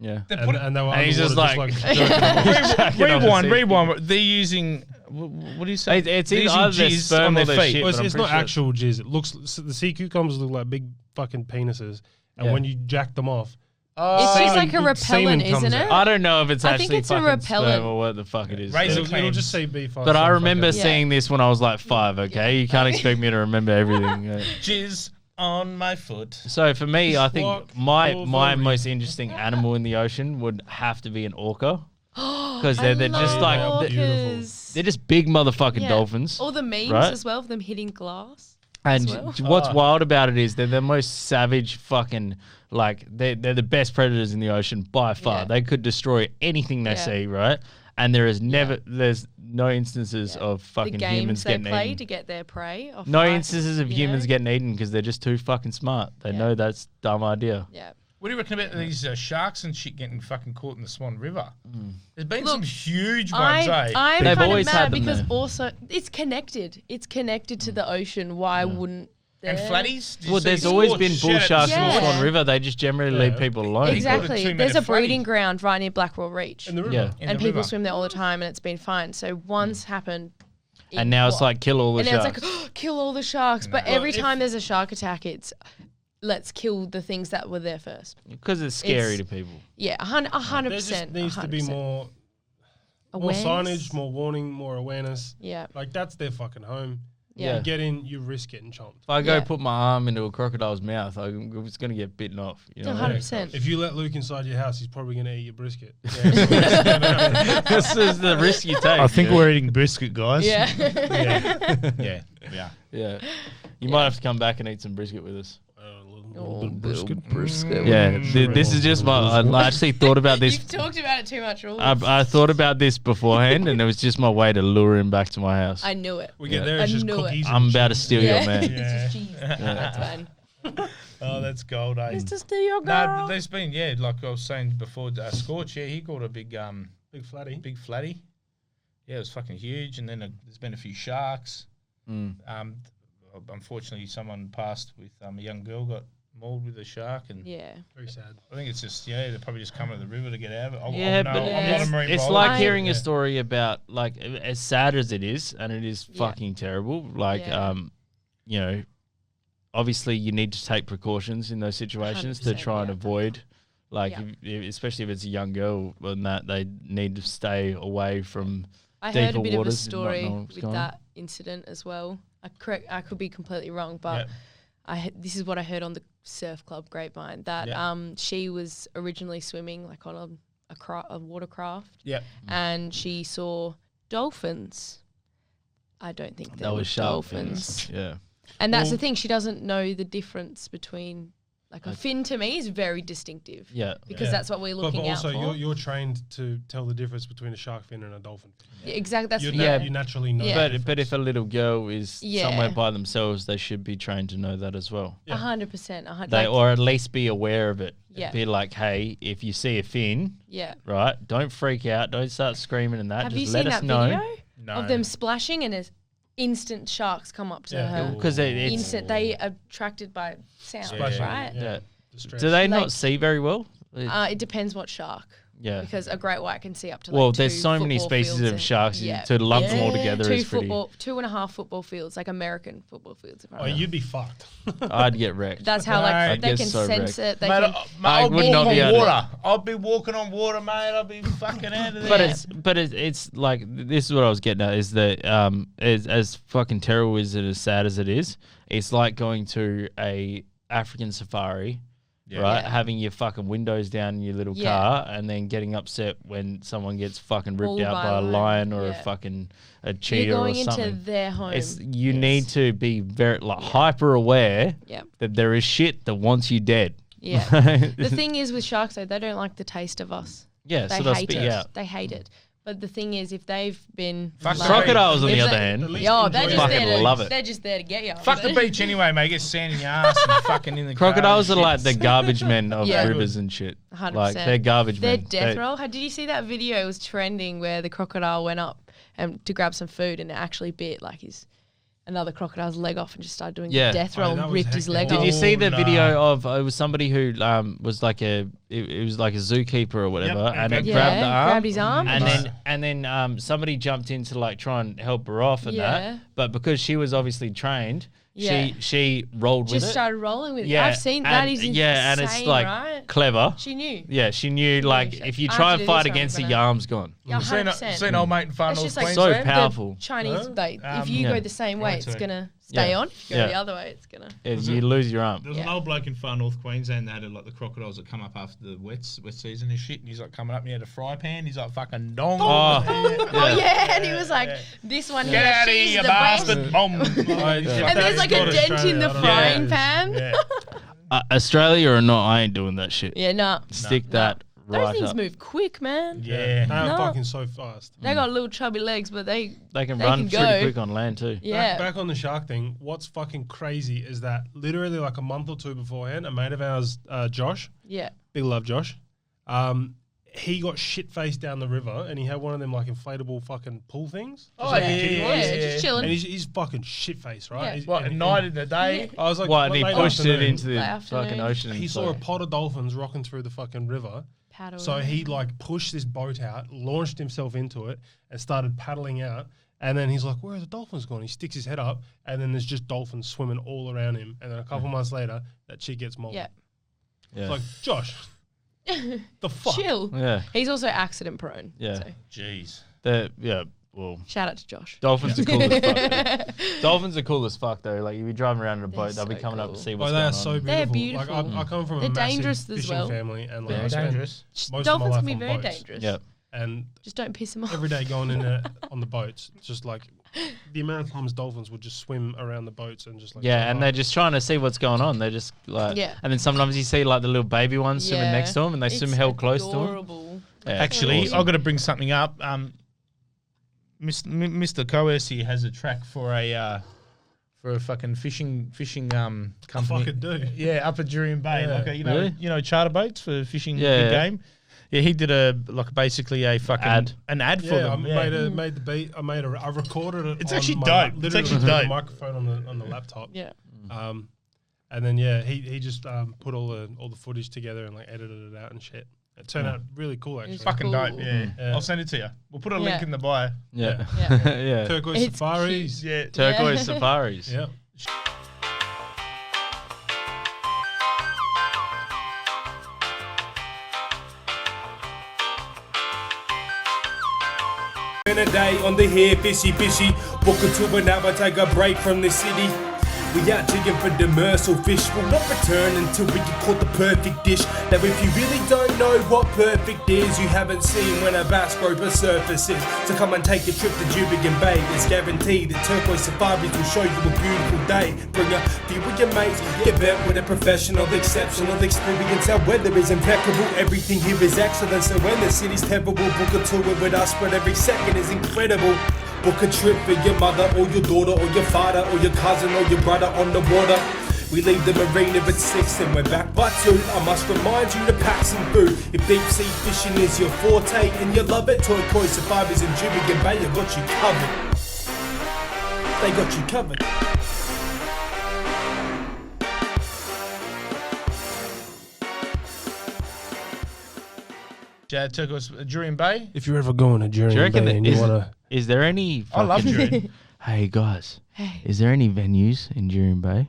Yeah. They put it- And they were And he's just underwater like- jerking off. Jacking on the sea rewind. They're using. What do you say? It's They're in using either their jizz sperm on or their their feet. shit. Well, but I'm it's pretty not sure- actual jizz. It looks the sea cucumbers look like big fucking penises, and Yeah. when you jack them off, It's just Semen- like a repellent, semen comes isn't out. it? I don't know if it's I think actually it's a fucking repellent. sperm or what the fuck it is. Razor but- it'll just say B5. But I remember Yeah. seeing this when I was like 5, okay? You can't expect me to remember everything. Yeah. Jizz on my foot. So for me, I think Walk my over most interesting animal in the ocean would have to be an orca. Because they're just like, orcas. they're just big motherfucking Yeah. dolphins. All the memes right? as well of them hitting glass. And well. what's wild about it is they're the most savage fucking, like, they're the best predators in the ocean by far. Yeah. They could destroy anything they Yeah. see, right? And there's no instances of The fucking games humans they getting play eaten. to get their prey. Or No fight, instances of you humans know? getting eaten because they're just too fucking smart. They Yeah. know that's a dumb idea. Yeah. What do you reckon about these sharks and shit getting fucking caught in the Swan River? Mm. There's been Look, some huge ones, I'm eh? They've kind of always had mad them because there. also it's connected. It's connected to the ocean. Why wouldn't And there? flatties? Did you Well, see there's the always scorch? been bull Shout out sharks to in the Yeah. Swan River. They just generally leave people alone. Exactly. 2 There's metre a breeding flatty. ground right near Blackwell Reach. in the river. Yeah. In And the people river. swim there all the time and it's been fine. So once happened. And in now it's what? like kill all the And now sharks. it's like, kill all the sharks. But No. every Well, time there's a shark attack, it's let's kill the things that were there first. Because it's scary It's- to people. Yeah, 100%. There just needs to be 100%. more Awareness. signage, more warning, more awareness. Yeah. Like that's their fucking home. Yeah. You get in, you risk getting chomped. If I go Yeah. put my arm into a crocodile's mouth, I'm just going to get bitten off. You know what I mean? 100%. If you let Luke inside your house, he's probably gonna eat your brisket. This is the risk you take. I think yeah. we're eating brisket, guys. Yeah. Yeah. Yeah. Yeah. You might have to come back and eat some brisket with us. Oh, brisket. Yeah. This is just my. I actually thought about this. You've talked about it too much. I thought about this beforehand, and it was just my way to lure him back to my house. I knew it. We get there, I it's just knew it. cookies. I'm and about to cheese. steal Yeah. your man. It's just cheese. That's fine. Oh, that's gold, eh? Mr. Steal your No, girl. there's been, like I was saying before, Scorch, he caught a big Big flatty. big flatty. Yeah, it was fucking huge. And then there's been a few sharks. Mm. Unfortunately, someone passed with a young girl got mauled with a shark, and Yeah. Very sad. I think it's just they're probably just coming to the river to get out of it. Yeah, I'm but not a marine it's biologist. like hearing Yeah. a story about, like, as sad as it is, and it is Yeah. fucking terrible. Like, Yeah. you know, obviously you need to take precautions in those situations to 100%, try and yeah. avoid, like, Yeah. especially if it's a young girl, and that they need to stay away from. I heard a deeper bit of a waters and not story know what's with going on. that incident as well. I could be completely wrong, but this is what I heard on the surf club grapevine, that she was originally swimming like on a watercraft. Yep. And she saw dolphins. I don't think there That were was shark dolphins. fins. Yeah. And that's the thing. She doesn't know the difference between like a fin. To me is very distinctive. Yeah. Because that's what we're looking but also out for. you're trained to tell the difference between a shark fin and a dolphin fin. Yeah, exactly. That's You naturally know. Yeah. the But if a little girl is Yeah. somewhere by themselves, they should be trained to know that as well. 100%. They or at least be aware of it. Yeah. Be like, hey, if you see a fin, yeah. right, don't freak out, don't start screaming and that. Have Just you let seen us that know. video No. of them splashing and as instant sharks come up to her? Because it's Instant. They are attracted by sound, Splashing, right? yeah. stress. Do they Like- not see very well? It depends what shark. Yeah. Because a great white can see up to Well, like there's two so many football species fields of and- sharks. Yeah. To lump them all Yeah. together is pretty. 2.5 football fields, like American football fields. If I remember. You'd be fucked. I'd get wrecked. That's how like I'd they get can so sense wrecked. it. They Mate, can. I I'll would walk not on be able to- water. I'll be walking on water, mate. I'll be fucking out of there. But it's like this is what I was getting at is that as fucking terrible as it is, sad as it is, it's like going to a African safari, right? Yeah. Having your fucking windows down in your little Yeah. car, and then getting upset when someone gets fucking ripped Pulled out by by a a lion. lion or a Yeah. fucking a cheetah You're going or into something. their home. It's you Yes. need to be very like hyper aware Yeah. that there is shit that wants you dead. Yeah. The thing is with sharks though, they don't like the taste of us. Yeah, They so they'll hate spit it. you out. They hate it. But the thing is, if they've been Fuck like- Crocodiles, on if the other they- hand, At least Yeah, they're enjoy just it. there Fucking to, love it. They're just there to get you. Fuck the beach anyway, mate. Get sand in your ass and fucking in the crocodiles car are and like shit. the garbage men of Yeah. rivers and shit. 100%. Like they're garbage Their men. death They- roll. Did you see that video? It was trending where the crocodile went up to grab some food and it actually bit like another crocodile's leg off and just started doing Yeah. the death Oh, roll that and was ripped his hectic. leg off. Did you see the nah. video of it was somebody who was like it was like a zookeeper or whatever, Yep, and it yeah, grabbed the arm, grabbed his arm. and then somebody jumped in to like try and help her off and Yeah. that, but because she was obviously trained, Yeah. she rolled with just it. started rolling with it. Yeah, I've seen that. and- Is insane, yeah, and it's like right? clever. She knew. Yeah, she knew like she- if you I have try to and do fight this one, against it, but your arm's gone. Yeah, Seen 100%. old mate in far It's North just like So Queensland. powerful. The Chinese, like if Um, you yeah. go the same way, Right it's to- gonna stay Yeah. on. If you go Yeah. the other way, it's gonna. You lose your arm. There was an Yeah. old bloke in far North Queensland that had like the crocodiles that come up after the wet season and shit. And he's like coming up and he had a fry pan. He's like fucking dong. Oh, Oh yeah, and he was like, "This one Get here, out of she's here, you the bastard. best." Bomb. And there's like a dent in the frying pan. Yeah. Australia or not, I ain't doing that shit. Yeah, nah. Stick that Those right things up. move quick, man. Yeah. They are No. fucking so fast. They got little chubby legs, but they They can They run can pretty go. quick on land too. yeah. Back on the shark thing, what's fucking crazy is that literally like a month or two beforehand, a mate of ours, Josh, Yeah. big love Josh, he got shit faced down the river and he had one of them like inflatable fucking pool things. Oh, Just like yeah, a kiddie yeah, one. Yeah, yeah. just chilling. And he's fucking shit faced, right? Yeah. He's- What, at and- night in the day? I was like, What? And he late pushed it afternoon, into the Late fucking afternoon. ocean. He and saw a so- pod of dolphins rocking through the fucking river. Paddle. So he like pushed this boat out, launched himself into it, and started paddling out. And then he's like, "Where are the dolphins gone?" He sticks his head up, and then there's just dolphins swimming all around him. And then a couple months later, that chick gets mauled. Yeah. Yeah. It's like, Josh, the fuck? Chill. yeah. He's also accident prone. Yeah. So Jeez. Yeah. Well, shout out to Josh. dolphins are cool as fuck. Dolphins are cool as fuck though. Like if you're driving around in a boat, They're they'll be so coming up cool. to see Oh, what's they going are so on. beautiful. They're Like beautiful. I come from They're a massive dangerous as fishing well. family, and like Very I spend dangerous. most of my Dolphins life can be on very boats. dangerous. Yeah. And Just don't piss them off. every day going in there on the boats, just like the amount of times dolphins would just swim around the boats and just like Yeah, jump and up. they're just trying to see what's going on. They're just like, Yeah. and then sometimes you see like the little baby ones swimming next to them, and they swim It's hell close to them. adorable. Yeah, Actually, it's awesome. I've got to bring something up. Mr. Coerce here has a track for a fucking fishing company. fucking do. Yeah, up at Jurien Bay, Yeah. like Really? charter boats for fishing Yeah, big yeah. game. Yeah, he did basically a fucking Ad. an ad for Yeah, I them. Yeah. made the beat. I recorded it. It's on actually my dope. It's Literally actually with the dope. microphone on the laptop. Yeah. And then he just put all the footage together and like edited it out and shit. It turned out really cool actually. It's Fucking Cool. dope. Yeah. Yeah. I'll send it to you. We'll put a Yeah. link in the bio. Yeah, Yeah. yeah. Turquoise It's safaris. Yeah. Turquoise safaris. Yeah. In a day on the here, fishy. Book a tour, but now I take a break from the city. We out digging for demersal fish. We'll not return until we get caught the perfect dish. Now if you really don't know what perfect is, you haven't seen when a bass groper surfaces. So come and take a trip to Jubigan Bay. It's guaranteed that turquoise safaris will show you a beautiful day. Bring a few of your mates, get bet with a professional, exceptional experience. Our weather is impeccable, everything here is excellent. So when the city's terrible, book a tour with us, but every second is incredible. Book a trip for your mother or your daughter or your father or your cousin or your brother on the water. We leave the marina at 6 and we're back by 2. I must remind you to pack some food. If deep sea fishing is your forte and you love it, turquoise safaris in Jubigan Bay, you got you covered. They got you covered. Turquoise Jurien Bay. If you're ever going to Jurien Bay and you want to... Is there any... I love Jurien. Hey, guys. Is there any venues in Jurien Bay?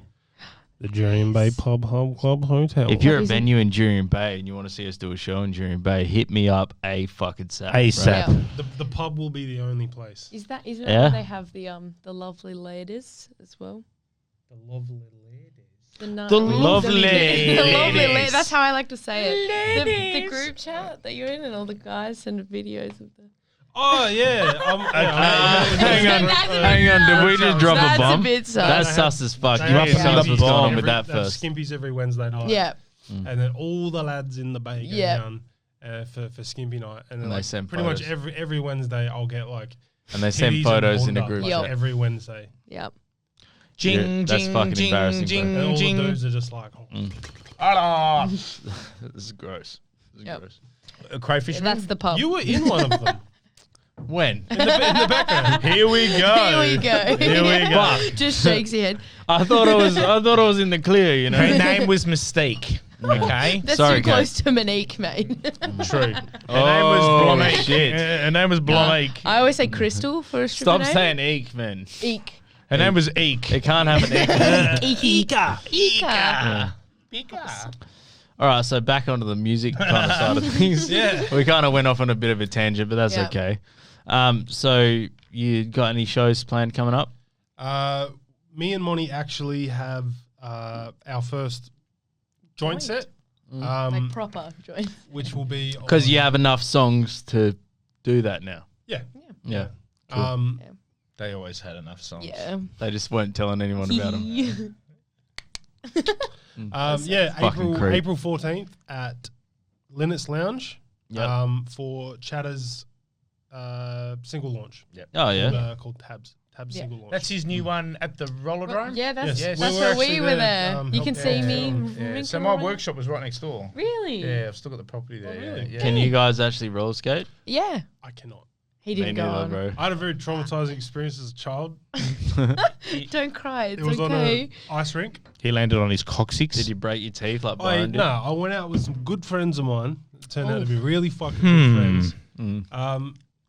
The Jurien Bay Pub Hub Club Hotel. If you're a venue in Jurien Bay and you want to see us do a show in Jurien Bay, hit me up ASAP. ASAP. Yeah. The pub will be the only place. Isn't it Yeah. where they have the lovely ladies as well? The lovely ladies. The lovely the lovely ladies. That's how I like to say it. The group chat that you're in and all the guys send videos of the. Oh, yeah. Hang on. Did we just drop That's a bomb? a bit sus. That's sus as fuck. You They have to have tell us what's going on with every- that they have first. Skimpies every Wednesday night. Yeah. And then all the lads in the bay go Yeah. down for Skimpy night. And then And they like, send pretty photos. much every Wednesday I'll get like And they send titties photos and in a horned group up, Yep. like, every Wednesday. Yep. Jing, That's jing, fucking jing, embarrassing, bro. jing, And all the jing. dudes are just like, Ah, This is gross. This is Yep. gross. crayfish. That's the pub. you were in one of them. When? in the background. Here we go. Here we go. Here we go. Just shakes your head. I thought I was in the clear, you know. Her name was Mystique. Okay. That's Sorry, too close to Monique, mate. True. Her Oh, name was Blommeek. shit. Her name was Blommeek. I always say Crystal for a stripper Stop name. saying eek, man. Eek. Her name was Eek. It can't have an eek. Ika. Ika. Yeah. Pika. All right, so back onto the music kind of side of things. Yeah. We kind of went off on a bit of a tangent, but that's Yeah. okay. So you got any shows planned coming up? Me and Monty actually have our first joint set, Like proper joint. which will be Because on- you have enough songs to do that now. yeah. Yeah. They always had enough songs. Yeah. They just weren't telling anyone about them. Fucking creep. April 14th at Linnets Lounge Yep. for Chatter's single launch. Oh, yeah. Called Tabs. Tabs Yeah. single launch. That's his new one at the Rollerdrome? Yeah, that's, Yes. that's We were where actually we were there, there. You can helped see out. me. Yeah. So my workshop was right next door. Really? Yeah, I've still got the property there. really? Yeah. Can you guys actually roller skate? Yeah. I cannot. He didn't go on. bro. I had a very traumatizing experience as a child. Don't cry. It's It was on okay. an ice rink. He landed on his coccyx. Did you break your teeth like Brian did? I went out with some good friends of mine. It turned out to be really fucking good friends.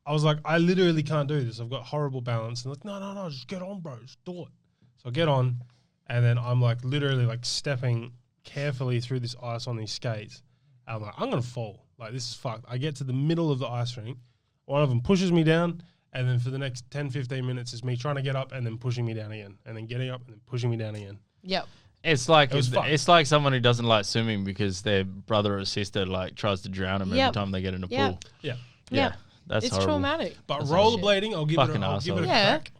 I was like, I literally can't do this. I've got horrible balance. And like, no, just get on, bro. Just do it. So I get on, and then I'm like literally like stepping carefully through this ice on these skates. And I'm like, I'm gonna fall. Like this is fucked. I get to the middle of the ice rink. One of them pushes me down, and then for the next 10, 15 minutes is me trying to get up and then pushing me down again, and then getting up and then pushing me down again. Yep. It's like was fun. it's like someone who doesn't like swimming because their brother or sister like tries to drown them Yep. every time they get in a Yep. pool. Yeah. Yeah. That's It's horrible. traumatic. But That's rollerblading, I'll give Fucking it a assholes. Yeah. crack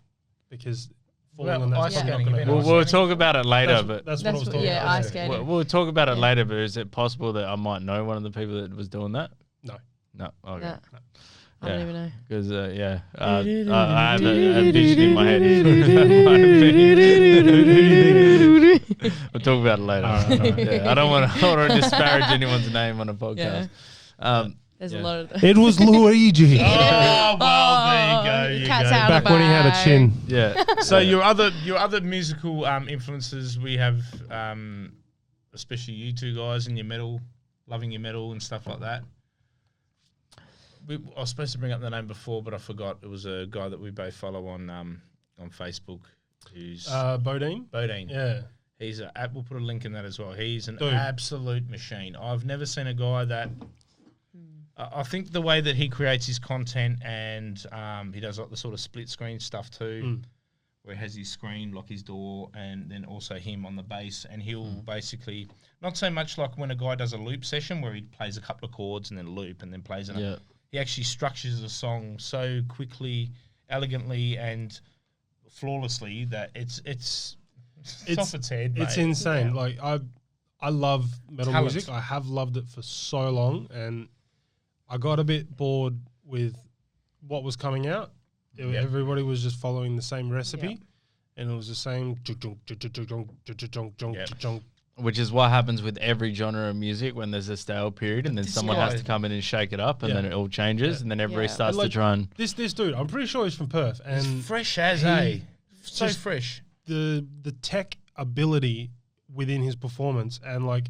because Well, falling on that ice is not skating, gonna you've been help. We'll talk about it later, but That's what I was That's talking yeah, about. ice skating. we'll talk about it Yeah. later. But is it possible that I might know one of the people that was doing that? No. No. Okay. Nah. I don't even know. Because I have a vision in my head. We'll talk about it later. Yeah, I don't want to disparage anyone's name on a podcast. There's Yeah. a lot of. It was Luigi. Oh, well, there you go. cat's out of Back when he had a bag. chin. Yeah. So your other musical influences, we have, especially you two guys and your metal, loving your metal and stuff like that. I was supposed to bring up the name before, but I forgot. It was a guy that we both follow on Facebook. Who's Bodine. Bodine. Yeah. He's we'll put a link in that as well. He's an Dude. absolute machine. I've never seen a guy that. I think the way that he creates his content and he does like the sort of split screen stuff too, where he has his screen, like his door, and then also him on the bass, and he'll basically not so much like when a guy does a loop session where he plays a couple of chords and then loop and then plays it. He actually structures a song so quickly, elegantly, and flawlessly that it's off its head. It's mate. insane. Like I love metal Talent. music. I have loved it for so long, and I got a bit bored with what was coming out. Everybody was just following the same recipe, and it was the same. Which is what happens with every genre of music when there's a stale period, and then someone has to come in and shake it up, and then it all changes, and then everybody starts to try and. This dude, I'm pretty sure he's from Perth, and He's fresh as so fresh. The tech ability within his performance, and like,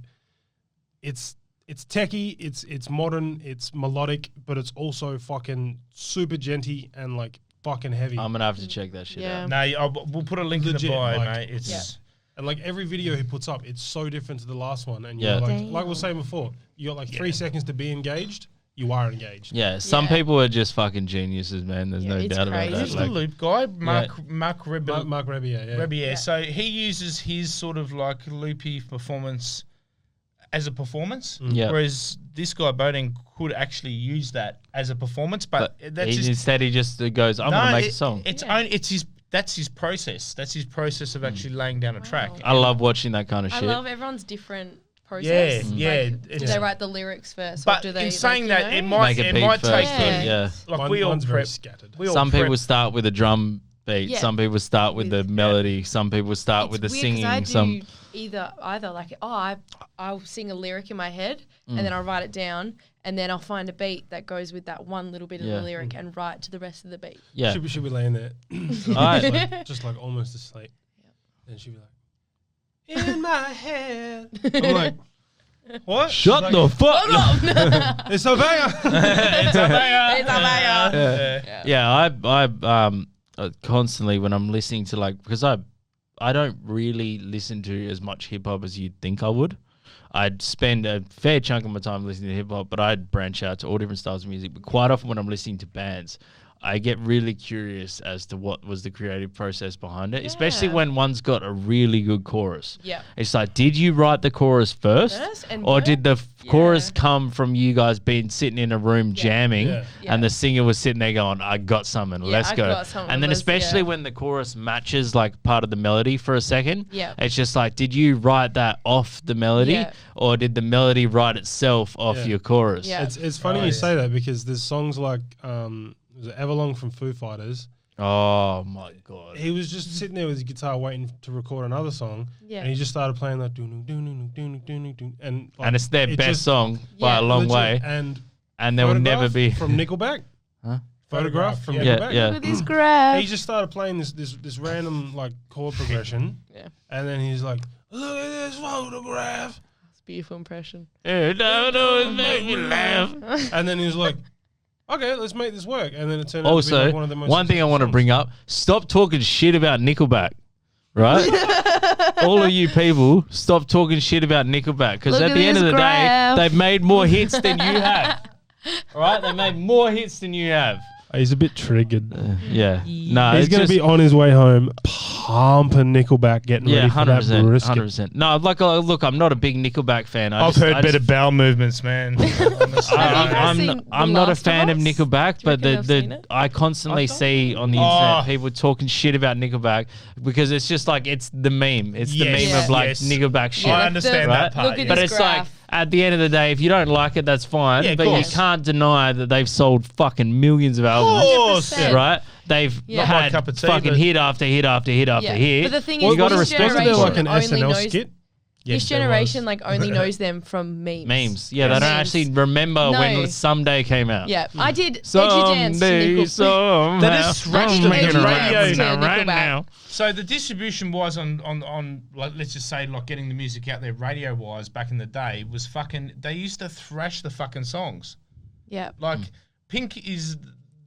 it's techie, it's modern, it's melodic, but it's also fucking super genty and like fucking heavy. I'm gonna have to check that shit out. No, we'll put a link in the bio, mate. It's and like every video he puts up, it's so different to the last one. And you're like we were saying before, you got like 3 seconds to be engaged. You are engaged. Yeah, some people are just fucking geniuses, man. There's no doubt about that. Who's the loop guy? Mark Rebier. Rebier. So he uses his sort of like loopy performance as a performance, whereas this guy Bodine could actually use that as a performance, but that's instead he just goes, "I'm gonna make a song." That's his process. That's his process of actually laying down a track. I love watching that kind of shit. I love everyone's different process. Yeah. Do they write the lyrics first? But or do they, in saying like, that, it might take him. Yeah. Like we all very prep. scattered. Some people start with a drum beat. Yeah. Some people start with the melody. Some people start with the singing. I do either like I'll sing a lyric in my head and then I'll write it down and then I'll find a beat that goes with that one little bit of the lyric and write to the rest of the beat. Yeah. Should be laying there, just like almost asleep. And she'd be like, in my head. I'm like, what? Shut the fuck up. It's a banger. It's a banger. Yeah, I constantly when I'm listening to like because I don't really listen to as much hip hop as you'd think I would. I'd spend a fair chunk of my time listening to hip hop, but I'd branch out to all different styles of music. But quite often when I'm listening to bands, I get really curious as to what was the creative process behind it, especially when one's got a really good chorus. Yeah. It's like, did you write the chorus first? Or did the chorus come from you guys being sitting in a room jamming and the singer was sitting there going, I got something, let's go. And then especially when the chorus matches like part of the melody for a second, it's just like, did you write that off the melody or did the melody write itself off your chorus? Yeah. It's funny you say that because there's songs like was it Everlong from Foo Fighters? Oh my god! He was just sitting there with his guitar waiting to record another song, and he just started playing that and it's their best song by a long way, and there will never be from Nickelback. Photograph from Nickelback. Yeah. With his graph. He just started playing this random like chord progression, and then he's like, "Look at this photograph." It's a beautiful impression. It make me laugh. And then he was like, okay, let's make this work. And then it turned out to be Also, like one of the most one thing I want to bring up, stop talking shit about Nickelback, right? All of you people, stop talking shit about Nickelback because at the end of the day, they've made more hits than you have. All right? They made more hits than you have. He's a bit triggered. Yeah. No, he's going to be on his way home pumping Nickelback, getting ready for that brisket. 100%. No, like, look, I'm not a big Nickelback fan. I've heard better bowel movements, man. I'm not a fan of Nickelback, but I constantly see on the internet people talking shit about Nickelback because it's just like it's the meme. It's the meme of like Nickelback shit. I understand that part. But it's like at the end of the day, if you don't like it, that's fine. But you can't deny that they've sold fucking millions of albums, right? They've had fucking hit after hit after hit after hit. But the thing you is, got to respect Wasn't there like an SNL skit? This generation like only knows them from memes. Memes. Yeah, they don't actually remember when Someday came out. Yeah, I did Edgy Dance to Nickelback. That is thrashed Edgy radio Dance right now. So the distribution wise on like let's just say like getting the music out there radio wise back in the day was fucking. They used to thrash the fucking songs. Yeah. Like Pink is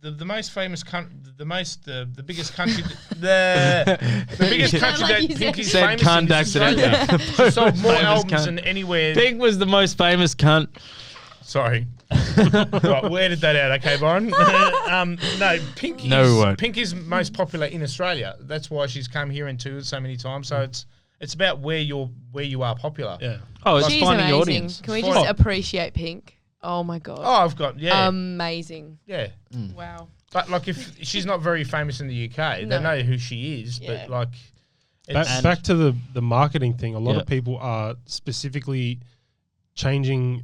the most famous the biggest country the biggest country that Pink is famous cunt in accidentally. She sold more albums than anywhere. Pink was the most famous cunt. Sorry. Right, we'll edit that out, okay, Byron? No, Pink is, No, we won't. Pink is most popular in Australia. That's why she's come here and toured so many times. So it's about where you are popular. Yeah. Oh, it's She's finding amazing. audience. Can we Fine. just appreciate Pink? Oh my god. Oh, I've got Amazing. yeah. Wow. But like, if she's not very famous in the UK, they No. know who she is. Yeah. But like, it's, Back to the marketing thing. A lot Yeah. of people are specifically changing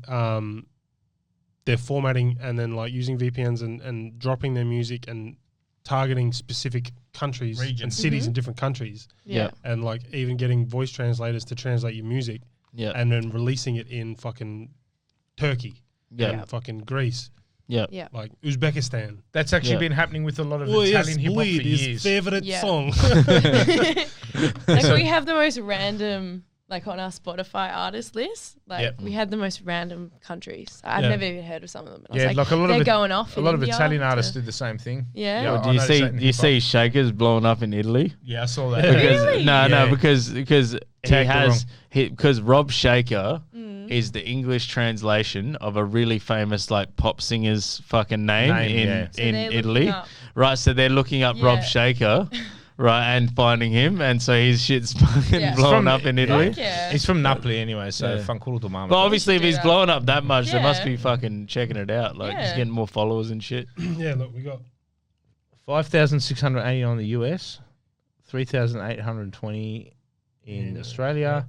their formatting and then like using VPNs and dropping their music and targeting specific countries and Regions. cities in different countries, Yeah. and like even getting voice translators to translate your music Yeah. and then releasing it in fucking Turkey Yeah. and fucking Greece, Yeah. Yeah. like Uzbekistan. that's actually Yeah. been happening with a lot of Italian hip hop for years. favorite Yeah. song. Like we have the most random, like on our Spotify artist list, like Yep. we had the most random countries. I've Yeah. never even heard of some of them. And I Yeah, was like a lot they're of going off. A in lot of India Italian to- artists did the same thing. Yeah. Yeah. Well, do I you noticed see? that in Do you hip-hop. see Shakers blowing up in Italy? Yeah, I saw that. Because, Really? No, Yeah. because he Tagged has because Rob Shaker is the English translation of a really famous like pop singer's fucking name, yeah. So in they're looking Italy, up- right? So they're looking up Rob Yeah. Shaker, right, and finding him, and so his shit's fucking Yeah. blowing From- up in Italy. Fuck yeah. He's from Napoli anyway, so Yeah. fanculo to mama. But obviously, if do he's that. blowing up that much, they must Yeah. be fucking checking it out. Like, he's Yeah. getting more followers and shit. Yeah, look, we got 5,680 on the US, 3,820 in Australia.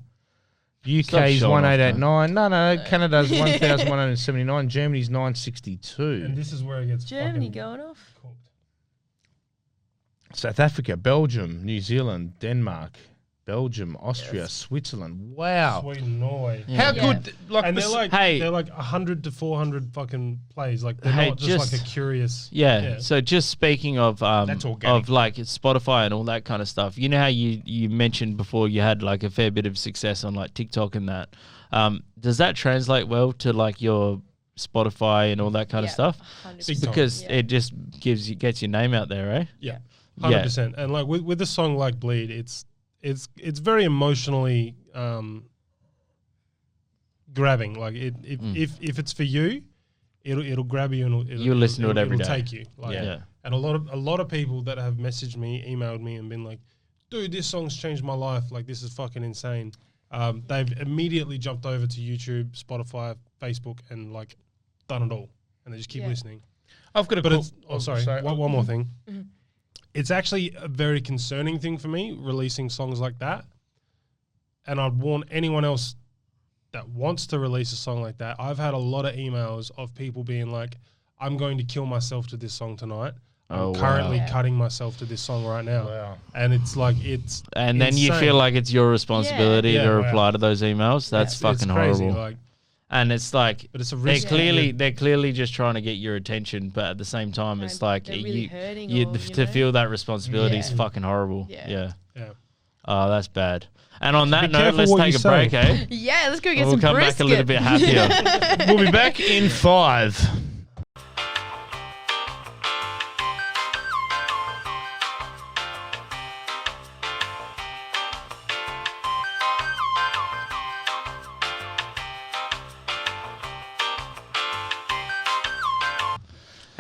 UK's showing off, 1889. No, Canada's 1,179. Germany's 962. and this is where it gets Germany fucking going off. cooked. South Africa, Belgium, New Zealand, Denmark, Belgium, Austria, Switzerland. Wow. Sweden, Norway. How Yeah. good? Like, And this- they're like 100 to 400 fucking plays. Like they're Hey, not just like just- a curious. Yeah. So just speaking of That's organic. of like Spotify and all that kind of stuff, you know how you mentioned before you had like a fair bit of success on like TikTok and that. Does that translate well to like your Spotify and all that kind of Yeah, stuff? 100%. Big time. Because Yeah. it just gets your name out there, eh? Yeah. Yeah. 100%. And like with a song like Bleed, it's very emotionally grabbing. Like if it's for you, it'll grab you and You'll listen to it every it'll day. take you. Like, Yeah. And a lot of people that have messaged me, emailed me, and been like, "Dude, this song's changed my life. Like this is fucking insane." They've immediately jumped over to YouTube, Spotify, Facebook, and like done it all, and they just keep Yeah. listening. I've got a But cool, it's sorry. One more thing. It's actually a very concerning thing for me releasing songs like that, and I'd warn anyone else that wants to release a song like that. I've had a lot of emails of people being like, "I'm going to kill myself to this song tonight. I'm Oh, wow. currently Yeah. cutting myself to this song right now." Wow. And it's like it's And then you insane. feel like it's your responsibility Yeah. to Yeah, reply to those emails. That's it's fucking crazy. horrible. Like, And it's like but it's a they're risk. clearly just trying to get your attention, but at the same time, it's like they're really hurting you or, you to know? feel that responsibility is Yeah. fucking horrible. Yeah. Yeah. Oh, that's bad. And on that be note, careful let's what take you a break, say. eh? Yeah, let's go get We'll some come brisket. back a little bit happier. We'll be back in 5.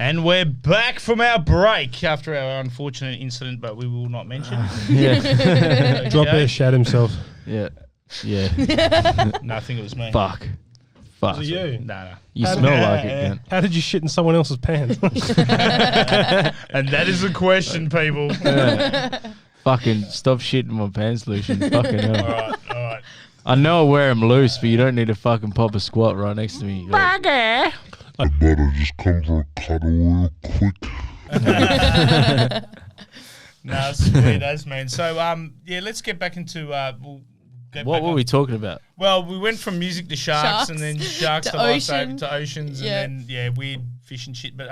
And we're back from our break after our unfortunate incident, but we will not mention. yeah. Drop Air shat himself. Yeah. Yeah. No, I think it was me. Fuck. Fuck. Was it you? No. You smell like it, man. How did you shit in someone else's pants? And that is the question, people. Fucking stop shitting my pants, Lucian. Fucking hell. All right. I know I wear them loose, but you don't need to fucking pop a squat right next to me. Like, Better just come for a cuddle real quick. No, sweet as man. So, yeah, let's get back into. We'll get what back were on- we talking about? Well, we went from music to sharks, and then sharks to to lifesaver ocean. to oceans, Yeah. and then weird fish and shit. But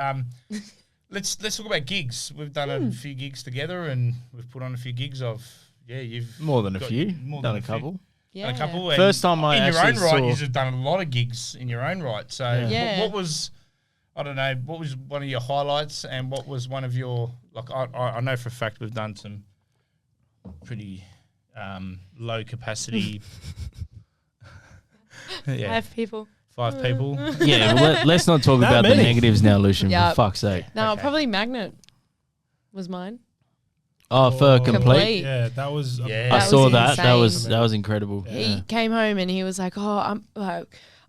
let's talk about gigs. We've done a few gigs together, and we've put on a few gigs of you've More than a got few. more Done than a couple. Yeah. a couple. and First time I in your own actually right, saw- you've done a lot of gigs in your own right. So Yeah. what was I don't know. What was one of your highlights, and what was one of your like? I know for a fact we've done some pretty low capacity. Yeah, 5 people. 5 people. Yeah, but let's not talk That about the many? negatives now, Lucian. Yeah. For fuck's sake. No, Okay. probably Magnet was mine. Oh, for complete. Complete. Yeah, that was. Yeah. I That saw was that. That was insane. incredible. He came home and he was like, "Oh, I'm like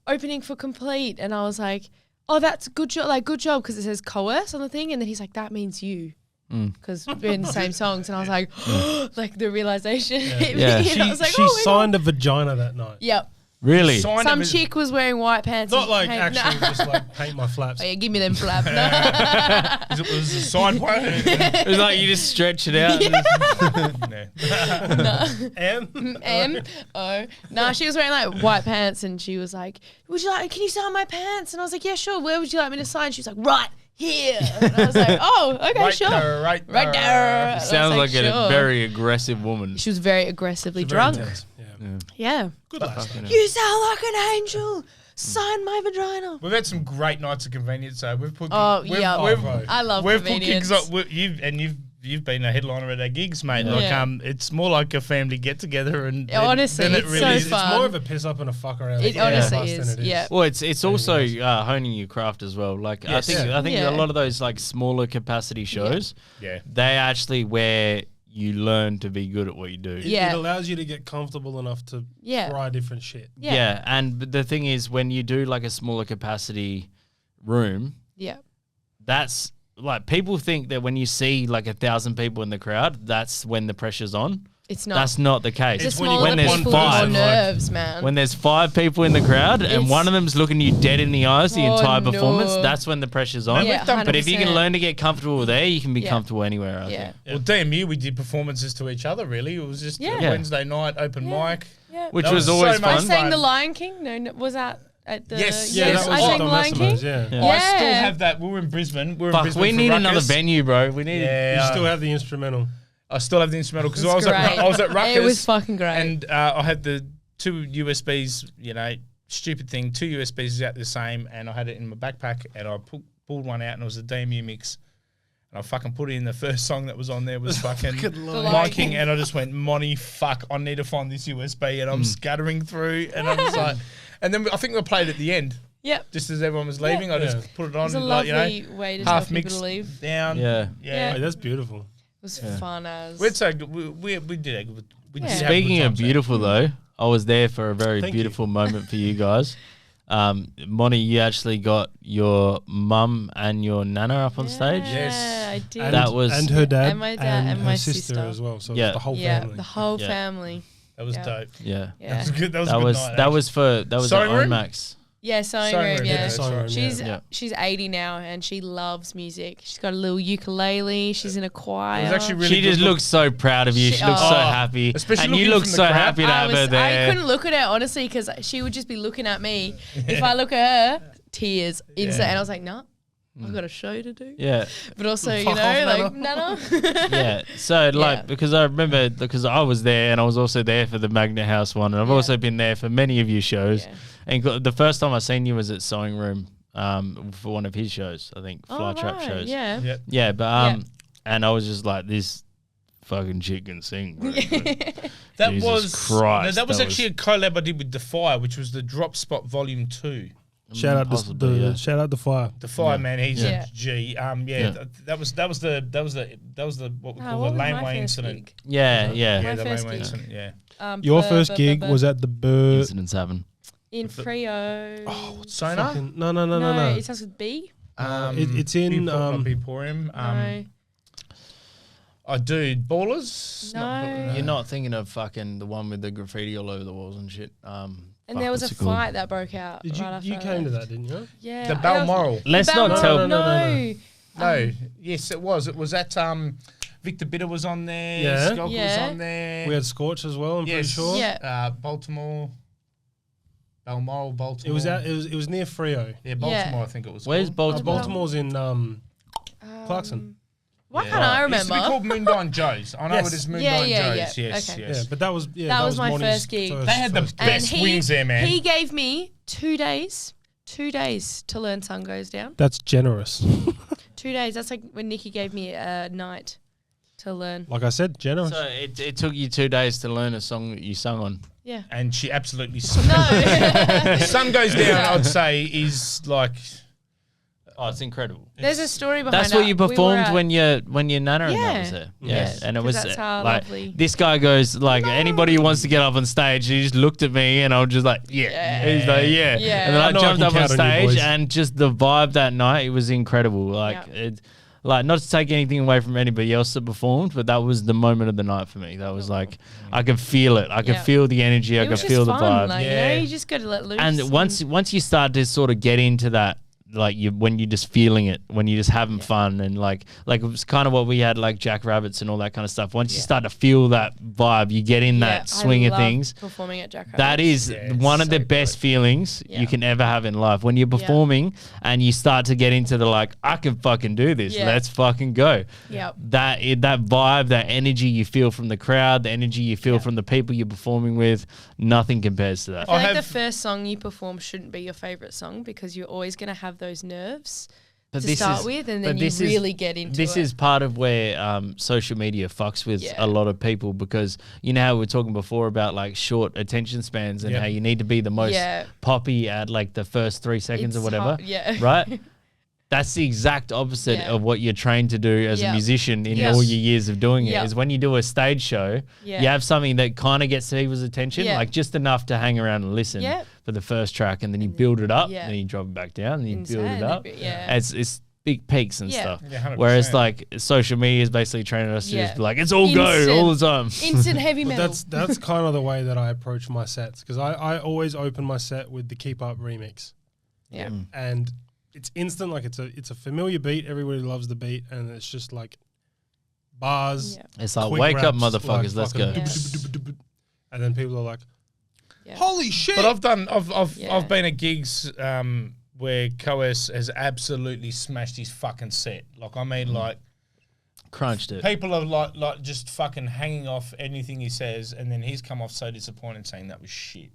opening for Complete," and I was like, "Oh, that's good job, good job," because it says Coerce on the thing, and then he's like, "That means you." Because we're in the same songs, and I was like, like the realization hit me, Yeah. and I was like, She "Oh my signed a vagina that night. God." Yep. Really? Signed Some him as- chick was wearing white pants. Not and like paint- actually, Nah. just like paint my flaps. Oh, yeah, give me them flaps. It was a side one. It was like you just stretch it out. M-O. No, she was wearing like white pants, and she was like, can you sign my pants? And I was like, yeah, sure. Where would you like me to sign? She was like, right here. And I was like, oh, okay, Right sure. there, right Right there. there. And I was Sounds like a sure. very aggressive woman. She was very aggressively Very drunk. intense. Yeah. Yeah. Good lass. though. You sound like an angel. Sign my vagina. We've had some great nights of convenience. So we've put. Oh, we've, yeah. We've, bro. I love we've put convenience. gigs up. You've been a headliner at our gigs, mate. Like Yeah. It's more like a family get together, and Honestly, then it it's really so is. It's fun. more of a piss up and a fuck around. It than honestly fuss than is. it Yeah. Well, it's also honing your craft as well. Like Yes. I think Yeah. a lot of those like smaller capacity shows, Yeah. they actually where you learn to be good at what you do. Yeah. It allows you to get comfortable enough to Yeah. try different shit. Yeah. And the thing is, when you do like a smaller capacity room, Yeah. that's like people think that when you see like 1,000 people in the crowd, that's when the pressure's on. It's not. That's not the case. the It's when you smaller got there's one people, the more five, nerves, man. When there's 5 people in the crowd and It's- one of them's looking you dead in the eyes the Oh, entire no. performance, that's when the pressure's on. Yeah, But if you can 100%. learn to get comfortable there, you can be Yeah. comfortable anywhere. I Yeah. think. Well, DMU, we did performances to each other. Really, it was just Yeah. a Wednesday night open mic. Yeah. Which That was was always so much I fun. sang fun. The Lion King. No, was that at the? Yes. Yeah, Yes, that I was sang the Lion King. Massimo's, yeah. Yeah. I still Yeah. have that. We were in Brisbane. Fuck, we need another venue, bro. We need. Yeah, You still have the instrumental. I still have the instrumental because It was I was at great. Ruckus. It was fucking great. And I had the 2 USBs, stupid thing, 2 USBs exactly the same, and I had it in my backpack, and I pulled one out, and it was a DMU mix. And I fucking put it in the first song that was on there was fucking Lion King, and I just went, Monty, fuck, I need to find this USB, and I'm scattering through, and I was like, and then I think we played at the end, Yep. just as everyone was leaving, I just put it on, It was a like, lovely way to tell half people mixed to leave. down, Yeah. Yeah. Hey, that's beautiful. It was fun as. We did we did have Speaking good of times there. beautiful, though, I was there for a very Thank you. beautiful moment for you guys. Monty, you actually got your mum and your nana up on stage. Yes. Yeah, I did. And, That was- and her dad And my dad and her my sister sister. as well. So Yeah. it's the whole yeah, family. the whole Yeah. family. That was Yeah. dope. Yeah. That Yeah. was good. That was a That good was night. that was for that was Sewing at room? Omax. Yeah, sewing Sewing room. room, Yeah, yeah, sewing room, she's yeah. she's 80 now and she loves music. She's got a little ukulele. She's in a choir. It was actually really She just good looks so proud of you. She looks so Oh, happy, especially and you looking look from the so crowd. happy to have her I there. couldn't look at her honestly because she would just be looking at me. If I look at her, tears instant. And I was like, nah, I've got a show to do. Yeah, But also, you Fuck know, off, like, Nana. yeah. So like Yeah. because I remember because I was there and I was also there for the Magnet House one, and I've Yeah. also been there for many of your shows. Yeah. And the first time I seen you was at Sewing Room for one of his shows, I think Fly Oh, Trap right, shows. Yeah. Yeah. Yeah, but Yeah. and I was just like, this fucking chick can sing. Bro. That Jesus was Christ, no, that was that actually a collab I did with Defy, which was the Drop Spot Volume 2. Shout out Possibly, yeah. shout out the fire. Defy, man, he's Yeah. a G. Yeah. That was the what we call what the was my laneway first incident. gig? Yeah, Yeah, yeah. the first laneway gig. incident. Yeah. Your first gig was at the Incidents happen. in Frio. Oh, Sonar. No. no, it starts with B. It's in Emporium. No. I do Ballers. No. You're not thinking of fucking the one with the graffiti all over the walls and shit. And there was a fight that broke out. Did you right after you I came to left. that, didn't you? Yeah. The that was- Balmoral. Let's Balmoral, not tell. No. No, yes, it was. It was at Victor Bitter was on there. Yeah. Skulk was Yeah. on there. We had Scorch as well. I'm pretty Yes. sure. Yeah. Baltimore. Balmoral, Baltimore. It was near Frio. Yeah, Baltimore. I think it was. Where's called. Baltimore? Baltimore's in Clarkson. Why Yeah. can't I It used to be remember? called Moondine Joe's. I know Yes. it is Moondine Yeah, Joe's. Yes, okay. Yeah, yes. but that was That was my Monty's first gig. They had the first And best wings there, man. He gave me 2 days. 2 days to learn Sun Goes Down. That's generous. 2 days. That's like when Nikki gave me a night. to learn. Like I said, generous. So it took you 2 days to learn a song that you sung on. Yeah. And she absolutely No. Sun Goes Down, I'd say, is like... Oh, it's incredible. There's a story behind That's what it. you We were performed at- when your nana and that was Yeah. there. Yes. And it 'Cause was that's how like lovely- this guy goes like anybody who wants to get up on stage, he just looked at me and I was just like, yeah. He's like, yeah. Yeah. And then I I know I jumped can up on count on you, stage boys. and just the vibe that night, it was incredible. Like Yeah. it like not to take anything away from anybody else that performed, but that was the moment of the night for me. That was like I could feel it. I could Yeah. feel the energy. I It could was just feel the fun, vibe. Like, you know, you just got to let loose. And once you start to sort of get into that, like when you're just feeling it, when you're just having fun, and like it was kind of what we had, like Jack Rabbits and all that kind of stuff. Once you start to feel that vibe, you get in that swing I of love things. Performing at Jack Rabbits. That is one of the best feelings you can ever have in life. When you're performing and you start to get into the like, I can fucking do this. Yeah. Let's fucking go. Yep. That vibe, that energy you feel from the crowd, the energy you feel from the people you're performing with, nothing compares to that. I feel like the first song you perform shouldn't be your favorite song because you're always going to have those nerves to start with, and then you really get into it. This is part of where social media fucks with a lot of people, because you know how we were talking before about like short attention spans and how you need to be the most poppy at like the first 3 seconds or whatever. Hard, Right? That's the exact opposite of what you're trained to do as a musician in all your years of doing it. Is when you do a stage show, you have something that kind of gets people's attention, like just enough to hang around and listen for the first track, and then you build it up, then you drop it back down, and you build it up. It's big peaks and stuff. Yeah, 100%. Whereas like social media is basically training us to just be like, it's all go all the time. Instant heavy metal. That's kind of the way that I approach my sets, because I always open my set with the Keep Up remix. Yeah. And it's instant, like it's a familiar beat. Everybody loves the beat, and it's just like bars. Yeah. It's like, quick wake up, raps, motherfuckers, let's go. And then people are like, "Holy shit!" But I've been at gigs where Coerce has absolutely smashed his fucking set. Like I mean, like Crunched it. people are like just fucking hanging off anything he says, and then he's come off so disappointed saying that was shit.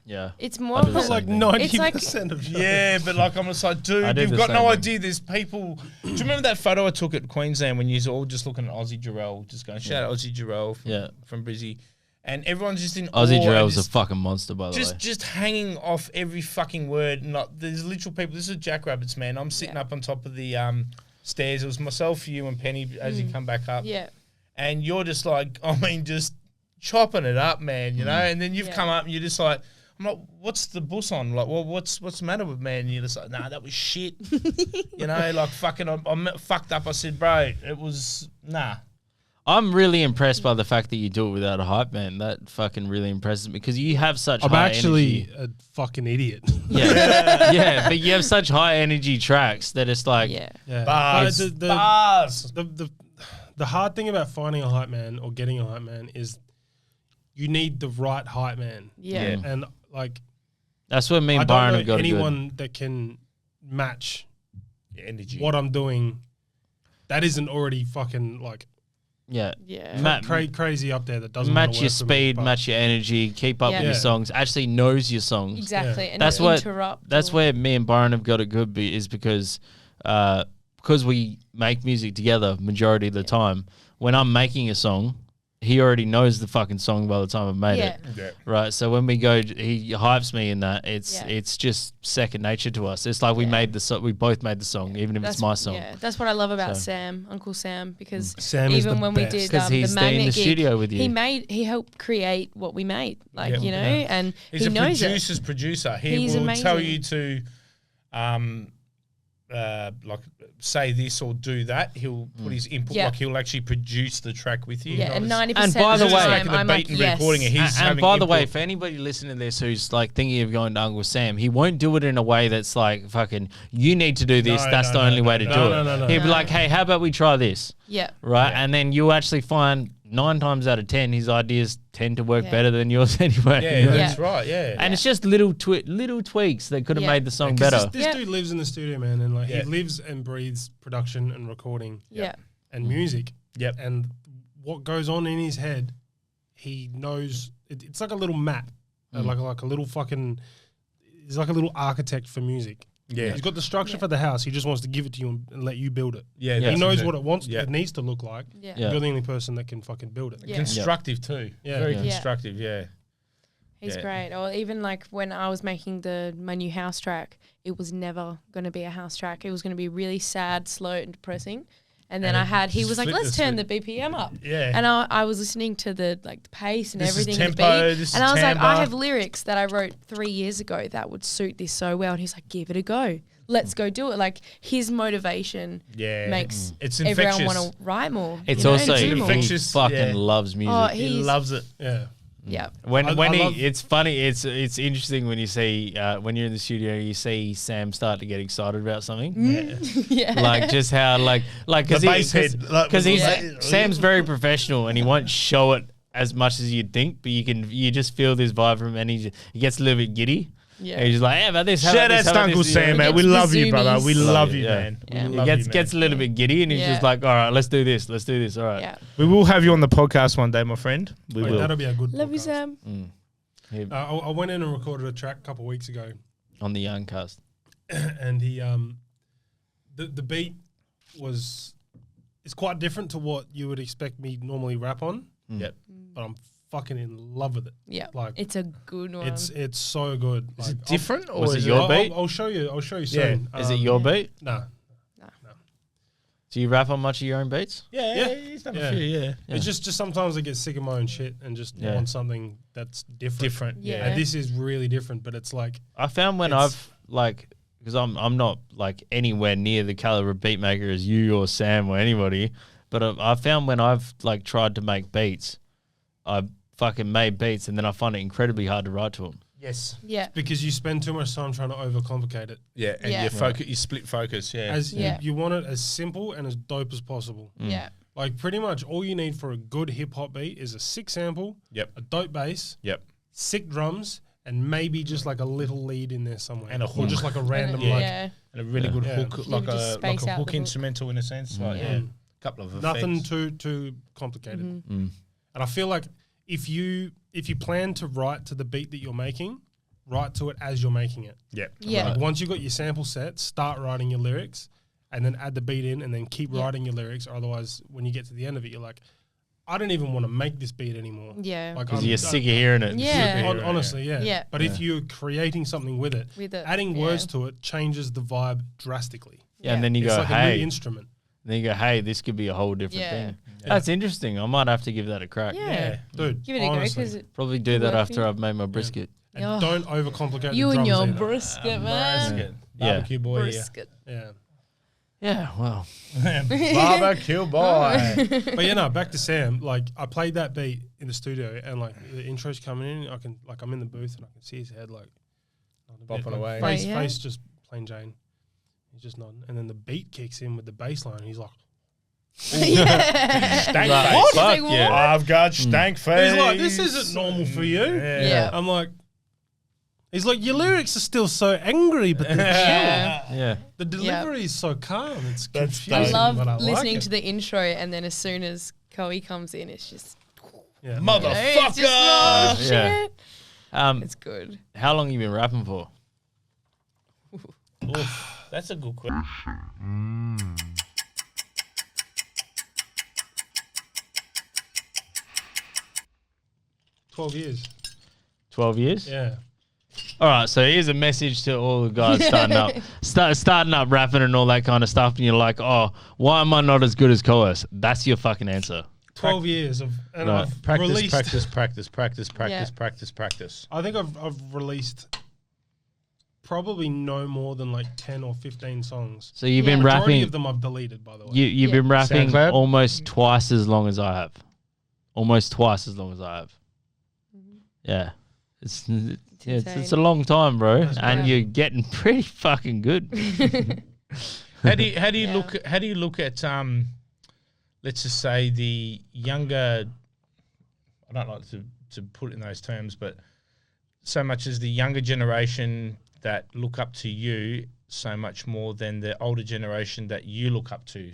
Yeah. It's more I do of the a, same like thing. 90% of shows. Yeah, but like I'm just like, dude, I do you've the got same no thing. idea. There's people. Do you remember that photo I took at Queensland when you was all just looking at Aussie Jarrell, just going, shout out Aussie Jarrell from Brizzy, and everyone's just in Aussie awe Jarrell's and a fucking monster, by the way. just hanging off every fucking word. And like, there's literal people. This is Jack Rabbits, man. I'm sitting up on top of the stairs. It was myself, you, and Penny as you come back up. Yeah. And you're just like, I mean, just chopping it up, man. You know. And then you've come up and you're just like, I'm like, what's the bus on? Like, well, what's the matter with man? And you're just like, nah, that was shit. You know, like fucking, I'm fucked up. I said, bro, it was nah. I'm really impressed by the fact that you do it without a hype man. That fucking really impresses me, because you have such I'm high actually energy. a fucking idiot. Yeah, but you have such high energy tracks that it's like, Bars. But Bars. The hard thing about finding a hype man or getting a hype man is you need the right hype man. Yeah. And like, that's where me I and don't Byron know have got anyone that can match Energy. what I'm doing. That isn't already fucking like Yeah. crazy up there. That doesn't match wanna your work for me, speed, but- match your energy, keep up with your Yeah. songs, actually knows your songs. Exactly. And That's not what. interrupt. That's where me and Byron have got it good, is because we make music together majority of the time. When I'm making a song, he already knows the fucking song by the time I've made it. Yeah. Right. So when we go, he hypes me in that. It's just second nature to us. It's like we made the we both made the song, even if it's my song. Yeah, that's what I love about Sam, Uncle Sam, because Sam is even the when we best. did 'Cause the he's Magnet in the gig, studio with you. he helped create what we made, like Yep. you know, and He's he a knows producer's producer. He He's will tell amazing. you to, like say this or do that. He'll put his input. Yeah. Like he'll actually produce the track with you. it. Yeah, not and as- 90% And by of the the way- time making the I'm beat like, and yes. recording it. He's And having by the way, input. for anybody listening to this who's like thinking of going to Uncle Sam, he won't do it in a way that's like fucking, you need to do this. No, That's no, the no, only no, way to no, do no, it. no, no, He'll be no. like, hey, how about we try this? Yeah. Right? And then you'll actually find 9 times out of 10, his ideas tend to work better than yours anyway. Yeah, you know? that's right. Yeah. And it's just little tweaks that could have Yeah. made the song 'Cause better. This dude lives in the studio, man, and like Yeah. he lives and breathes production and recording Yeah. and music. Yep. And what goes on in his head, he knows. It's like a little map, like a little fucking. He's like a little architect for music. Yeah. He's got the structure for the house. He just wants to give it to you and let you build it. Yeah, He that's knows it. what it wants. Yeah. It needs to look like. Yeah. Yeah. You're the only person that can fucking build it. Yeah. Constructive too. Yeah. Very Yeah. constructive. Yeah. He's Yeah. great. Or even like when I was making my new house track, it was never going to be a house track. It was going to be really sad, slow, and depressing. And then he just was like, flip let's the turn switch. the BPM up. Yeah. And I was listening to the pace and This is everything in the tempo, beat. this is And I was like, I timbre. have lyrics that I wrote 3 years ago that would suit this so well. And he's like, give it a go. Let's go do it. Like his motivation Yeah. makes It's everyone infectious. want to write more. It's you know, also do he more. infectious. fucking Yeah. loves music. Oh, He he's loves it. Yeah. yeah. When I he, love- it's funny. It's interesting when you see when you're in the studio, you see Sam start to get excited about something. Yeah. Like just how like because The bass head, like, because he's yeah. Sam's very professional and he won't show it as much as you'd think, but you just feel this vibe from him and he gets a little bit giddy. Yeah. And he's just like, hey, about this. How Shout about out this, to how about Uncle this? Sam, Yeah. man. We Gets the love you, brother. We zoomies. love you, Yeah. man. Yeah. We He love gets you, gets a man. little bit giddy and he's Yeah. just like, all right, let's do this. Let's do this. All right. Yeah. We will have you on the podcast one day, my friend. We Wait, will. that'll be a good Love you, podcast. Sam. I went in and recorded a track a couple of weeks ago, On the Young Cast. and he the beat it's quite different to what you would expect me normally rap on. Yep. But I'm fucking in love with it. Yeah. Like It's a good one. it's so good. Is Like, it different or Was is it your beat? I'll show you. I'll show you Yeah. soon. Is it your beat? Nah. Do you rap on much of your own beats? Yeah, Yeah. he's done Yeah. a few, yeah. It's just sometimes I get sick of my own shit and just Yeah. want something that's different. Different, Yeah. And this is really different, but it's like I found when It's- I've like because I'm not like anywhere near the caliber of beat maker as you or Sam or anybody, but I found when I've like tried to make beats, I fucking made beats and then I find it incredibly hard to write to them. Yes. yeah. because you spend too much time trying to overcomplicate it. Yeah, and Yeah. you focus, you split focus, yeah. As Yeah. you want it as simple and as dope as possible. Yeah. Like pretty much all you need for a good hip hop beat is a sick sample, Yep. a dope bass, Yep. sick drums, and maybe just like a little lead in there somewhere, And a or hook. just like a random Yeah. like And a really good Yeah. hook, You like would just a space out hook the hook. instrumental in a sense. Like, Yeah. yeah. Couple of nothing effects. too complicated. Mm-hmm. And I feel like if you plan to write to the beat that you're making, write to it as you're making it. Yep. Yeah. Like once you've got your sample set, start writing your lyrics and then add the beat in and then keep Yeah. writing your lyrics. Or otherwise, when you get to the end of it, you're like, I don't even want to make this beat anymore. Yeah. Like Because you're sick of hearing it. Yeah. honestly, yeah. Yeah. But if you're creating something with it, With it, adding yeah. words to it changes the vibe drastically. Yeah, and then you It's go, like a hey, new instrument. then you go, hey, this could be a whole different Yeah. thing. That's interesting. I might have to give that a crack. Yeah. Dude, Give it a go honestly. because Probably do that work for after you. I've made my brisket. And Oh. don't overcomplicate you the and drums your either. brisket, man. Brisket. Yeah. Barbecue boy, Brisket. Yeah. Yeah, well, yeah. Barbecue boy. But yeah, no, back to Sam. Like I played that beat in the studio and like the intro's coming in, I'm in the booth and I can see his head like Bopping like, away. Face, Right, yeah. face just plain Jane. He's just nodding. And then the beat kicks in with the bass line and he's like Yeah. Stank Like, face. He's like, yeah. what? I've got stank face. He's like, this isn't normal for you. Yeah. I'm like he's like, your lyrics are still so angry, but the Yeah. yeah. the delivery is so calm. It's That's confusing. I dope. love but I like listening it. to the intro, and then as soon as Coe comes in, it's just, Yeah. you know, it's just oh, Yeah. shit. It's good. How long you been rapping for? Oof, that's a good question. 12 years. 12 years? Yeah. All right, so here's a message to all the guys starting up rapping and all that kind of stuff, and you're like, oh, why am I not as good as Coerce? That's your fucking answer. 12 years of and Right. I've Practice, released practice. I think I've released probably no more than like 10 or 15 songs. So you've Yeah. been Majority rapping. of them I've deleted, by the way. You've Yeah. been rapping SoundCloud? almost twice as long as I have. Almost twice as long as I have. Yeah. It's a long time, bro, and right. you're getting pretty fucking good. How do you Yeah. look at let's just say the younger, I don't like to put it in those terms, but so much as the younger generation that look up to you so much more than the older generation that you look up to.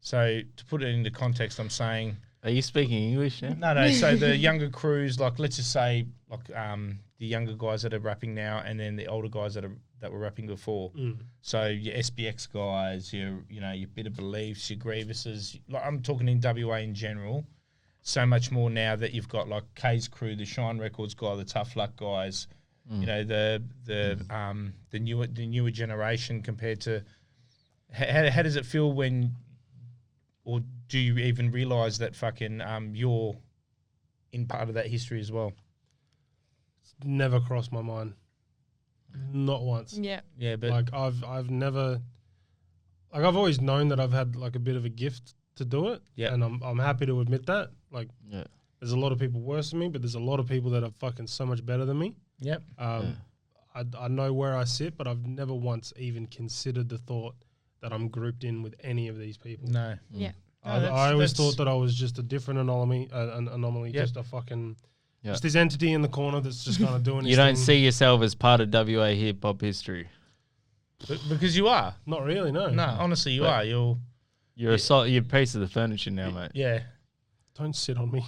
So to put it into context, I'm saying Are you speaking English now? no. So the younger crews, like let's just say like the younger guys that are rapping now, and then the older guys that were rapping before. So your SBX guys, your Bitter Beliefs, your Grievuses. Like I'm talking in WA in general. So much more now that you've got like K's crew, the Shine Records guy, the Tough Luck guys. You know the newer generation compared to. How does it feel when, or do you even realize that fucking you're in part of that history as well? It's never crossed my mind. Not once. Yeah. Yeah, but Like I've never, like I've always known that I've had like a bit of a gift to do it. Yeah. And I'm happy to admit that. Like there's a lot of people worse than me, but there's a lot of people that are fucking so much better than me. yep. I know where I sit, but I've never once even considered the thought that I'm grouped in with any of these people. No. Yeah. I always thought that I was just a different anomaly, Yep. just a fucking, just this entity in the corner that's just kind of doing. You don't see yourself as part of WA hip hop history. Because you are. Not really, no. No, honestly, you are. You're You're you're a piece of the furniture now, mate. yeah. Don't sit on me.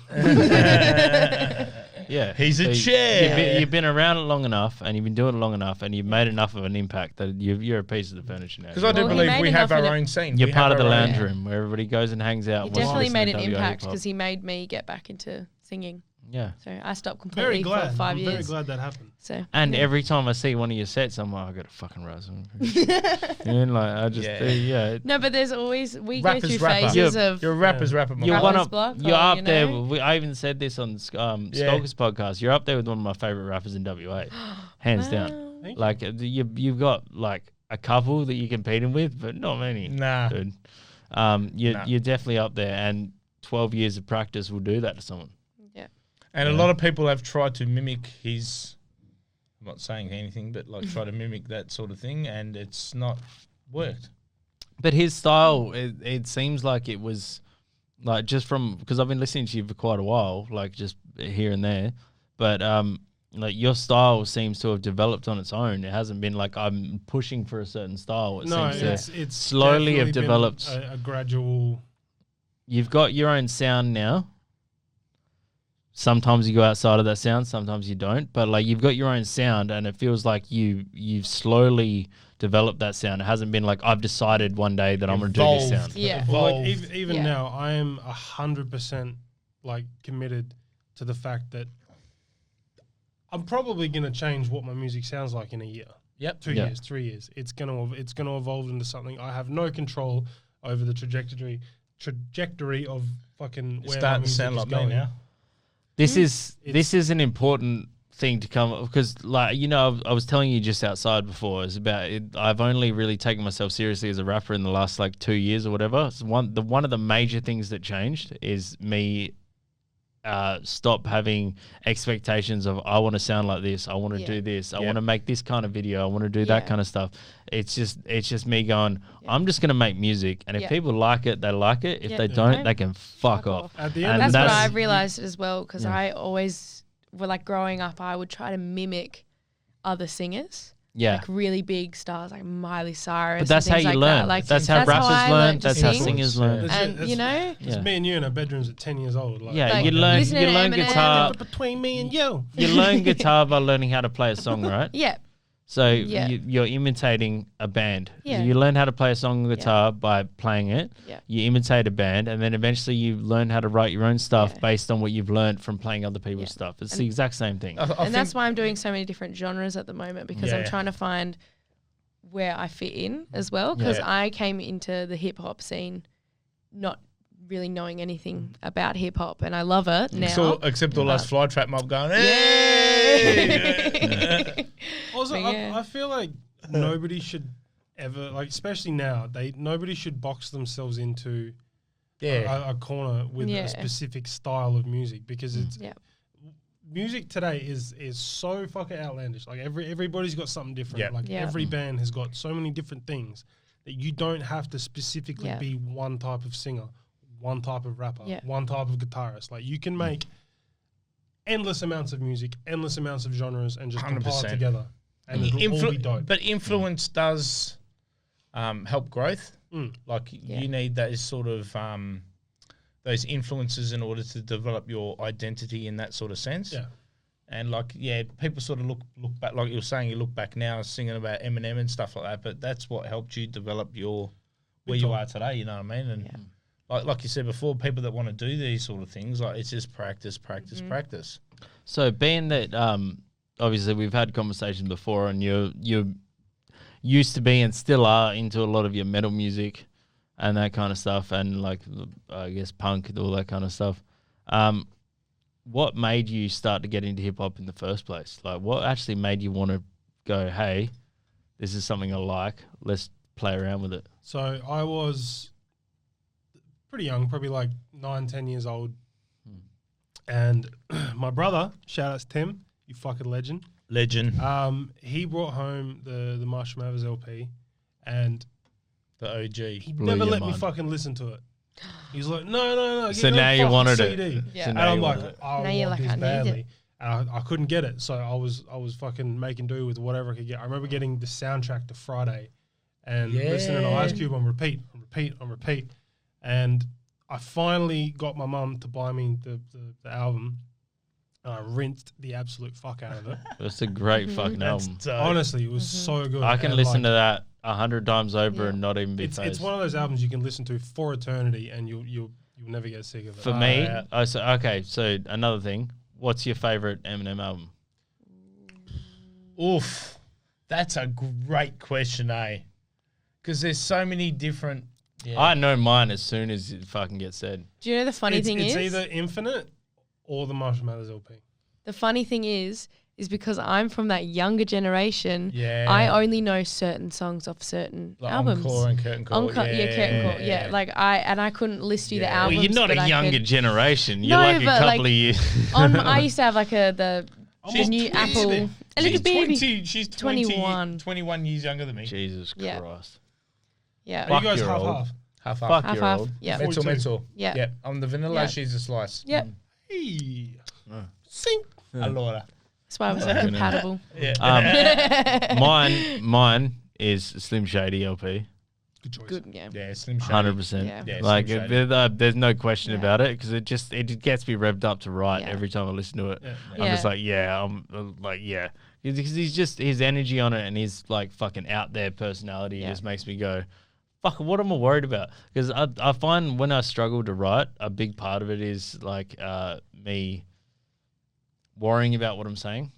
Yeah, He's a chair. You've been around it long enough, and you've been doing it long enough, and you've made enough of an impact that you're a piece of the furniture now. Because I do Well, he believe made we have enough our in own scene. You're We part have of the our own- lounge room where everybody goes and hangs out. He and watches definitely made an WA hip impact hop. because he made me get back into singing. Yeah. So I stopped Very completely glad. for 5 I'm years. very glad that happened. So And every time I see one of your sets, I'm like, I got to fucking rise. And like, I just, Yeah. no, but there's always we Rapper's go through rapper. phases of You're a rapper's rapper. my You're man. one Rapper's up. block, You're or, up you there. know? I even said this on Skulker's podcast. You're up there with one of my favorite rappers in WA, hands down. Wow. Thank Like you've got like a couple that you're competing with, but not many. Nah. Dude. Nah. You're definitely up there, and 12 years of practice will do that to someone. Yeah. And a lot of people have tried to mimic his. I'm not saying anything, but like try to mimic that sort of thing, and it's not worked. But his style, it seems like it was like just from because I've been listening to you for quite a while, like just here and there. But like your style seems to have developed on its own. It hasn't been like I'm pushing for a certain style. It No, seems to it's slowly have definitely been developed. a gradual. You've got your own sound now. Sometimes you go outside of that sound, sometimes you don't. But like you've got your own sound, and it feels like you've slowly developed that sound. It hasn't been like I've decided one day that I'm going to do this sound. Yeah. Well, like Evolved. even Yeah. now, I am 100% like committed to the fact that I'm probably going to change what my music sounds like in a year. Yep. 2 Yeah. years, 3 years. It's gonna evolve into something. I have no control over the trajectory of fucking It's where my starting to music sound is like going. me now. This is It's- this is an important thing to come because, like, you know, I was telling you just outside before. It's about it, I've only really taken myself seriously as a rapper in the last like 2 years or whatever. So one of the major things that changed is me stop having expectations of I want to sound like this, I want to Yeah. do this, I Yeah. want to make this kind of video, I want to do that Yeah. kind of stuff. It's just me going, I'm just gonna make music, and if Yeah. people like it, they like it. If Yeah. they don't, Yeah. they can fuck Fuck off. off. At the And end, That's what that's- I've realized as well because Yeah. I always, well, like growing up, I would try to mimic other singers. Yeah. Like really big stars like Miley Cyrus. But that's and how things you like learn. That. Like that's how I rappers learn. learned to That's how sing. singers learn. That's- And you know, it's Yeah. me and you in our bedrooms at 10 years old. Like, Yeah, Like, you learn listening to Eminem. guitar. between me and you. You learn guitar by learning how to play a song, right? yeah, So Yeah. you're imitating a band. Yeah. You learn how to play a song on guitar by playing it. Yeah. You imitate a band, and then eventually you learn how to write your own stuff Yeah. based on what you've learned from playing other people's Yeah. stuff. It's And- the exact same thing. and that's why I'm doing so many different genres at the moment because I'm Yeah. trying to find where I fit in as well. Because Yeah. I came into the hip hop scene not really knowing anything about hip hop, and I love it now. Except all us But- Flytrap mob going, Yay! Also, But yeah. I feel like nobody should ever, like, especially now, nobody should box themselves into yeah. a corner with Yeah. a specific style of music because it's Yeah. music today is so fucking outlandish. Like everybody's got something different. Yeah. Like Yeah. every band has got so many different things that you don't have to specifically Yeah. be one type of singer, one type of rapper, Yeah. one type of guitarist. Like you can make endless amounts of music, endless amounts of genres, and just compile it 100%. together, and it'll all be dope. But influence does help growth. Mm. Like Yeah. you need that sort of those influences in order to develop your identity in that sort of sense. Yeah. And like, yeah, people sort of look back, like you were saying, you look back now singing about Eminem and stuff like that, but that's what helped you develop where you are today, you know what I mean? And like you said before, people that want to do these sort of things, like it's just practice. So being that obviously we've had conversations before, and you're used to be and still are into a lot of your metal music and that kind of stuff, and like I guess punk and all that kind of stuff. What made you start to get into hip hop in the first place? Like, what actually made you want to go, hey, this is something I like, let's play around with it? So I was pretty young, probably like 9-10 years old, and my brother, shout out to Tim, you fucking legend. He brought home the Marshall Mathers LP, and the OG. He never let me fucking listen to it. He's like, no. So now you wanted CD. it. Yeah. So And now I'm you like, want it. I Now you're want like, this I need badly. it. And I couldn't get it, so I was fucking making do with whatever I could get. I remember getting the soundtrack to Friday, and listening to Ice Cube on repeat. And I finally got my mum to buy me the album. And I rinsed the absolute fuck out of it. It's a great fucking album. Honestly, it was so good. I can And, listen like, to that 100 times over and not even be It's phased. one of those albums you can listen to for eternity, and you'll never get sick of it. For me, so another thing. What's your favorite Eminem album? Oof, that's a great question, eh? Because there's so many different. Yeah. I know mine as soon as it fucking gets said. Do you know the funny thing it's is? either Infinite or the Marshall Mathers LP. The funny thing is because I'm from that younger generation. Yeah. I only know certain songs off certain Like albums. Encore and Curtain Call. Curtain Call. Yeah, like I couldn't list you the Yeah. albums. Well, you're not but a I younger could- generation. You're No, like a but, couple like, of years. I used to have like the She's new 20. Apple. A little baby. She's 21. 21 years younger than me. Jesus Yeah. Christ. Yeah. Are Fuck, you guys you're half old. half? Half. Fuck, Half you're half. old. Yeah. Mental. Yeah. Yeah. I'm the vanilla. Yeah. She's a slice. Yep. Hey. Oh. Sink. Allora. That's why I was so compatible. Yeah. Mine is Slim Shady LP. Good choice. Good. Yeah. Yeah. Slim Shady. 100%. Yeah. Yeah, Like Slim Shady. there's no question Yeah. about it, because it gets me revved up to write Yeah. every time I listen to it. Yeah. I'm just like, I'm like, yeah, because he's just, his energy on it and his like fucking out there personality just makes me go, fuck, what am I worried about? Because I find when I struggle to write, a big part of it is like me worrying about what I'm saying.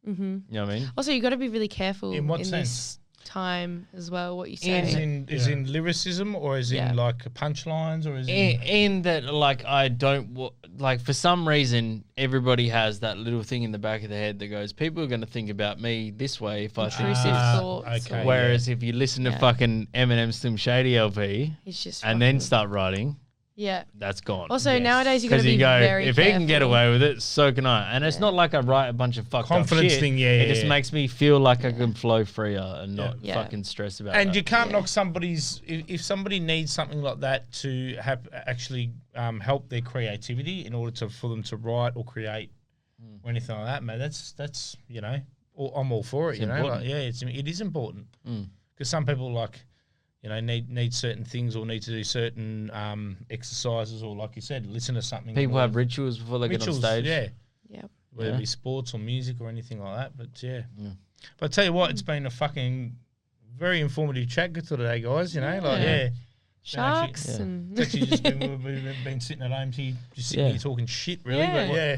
Mm-hmm. You know what I mean? Also, you got to be really careful In what this sense? time as well. What you Is say. in lyricism, or is Yeah. in like punchlines, or is in In that, like, I don't like, for some reason everybody has that little thing in the back of their head that goes, people are going to think about me this way if I think Intrusive this. thoughts. okay. or- Whereas if you listen to Yeah. fuchen Eminem Slim Shady LP It's just and then fucking- start writing, Yeah. that's gone. Also, Yes. nowadays you got to Because be you go, very if careful. he can get away with it, so can I. And it's Yeah. not like I write a bunch of fucked Confidence up shit. thing, yeah, It yeah, just yeah. makes me feel like I can flow freer and not Yeah. fucking stress about And that. you can't Yeah. knock somebody's if somebody needs something like that to have actually help their creativity in order for them to write or create or anything like that, man. That's I'm all for it. It's You know, important. like, yeah, it is important Mm. because some people need certain things or need to do certain exercises or, like you said, listen to something. People or have rituals before they get on stage. yeah, Yeah. whether it Yeah. be sports or music or anything like that. But yeah. But I tell you what, it's been a fucking very informative chat today, guys. You know, like Yeah. yeah. Sharks Yeah. and It's actually just we've been sitting at home here, just sitting Yeah. here talking shit, really. Yeah. But yeah,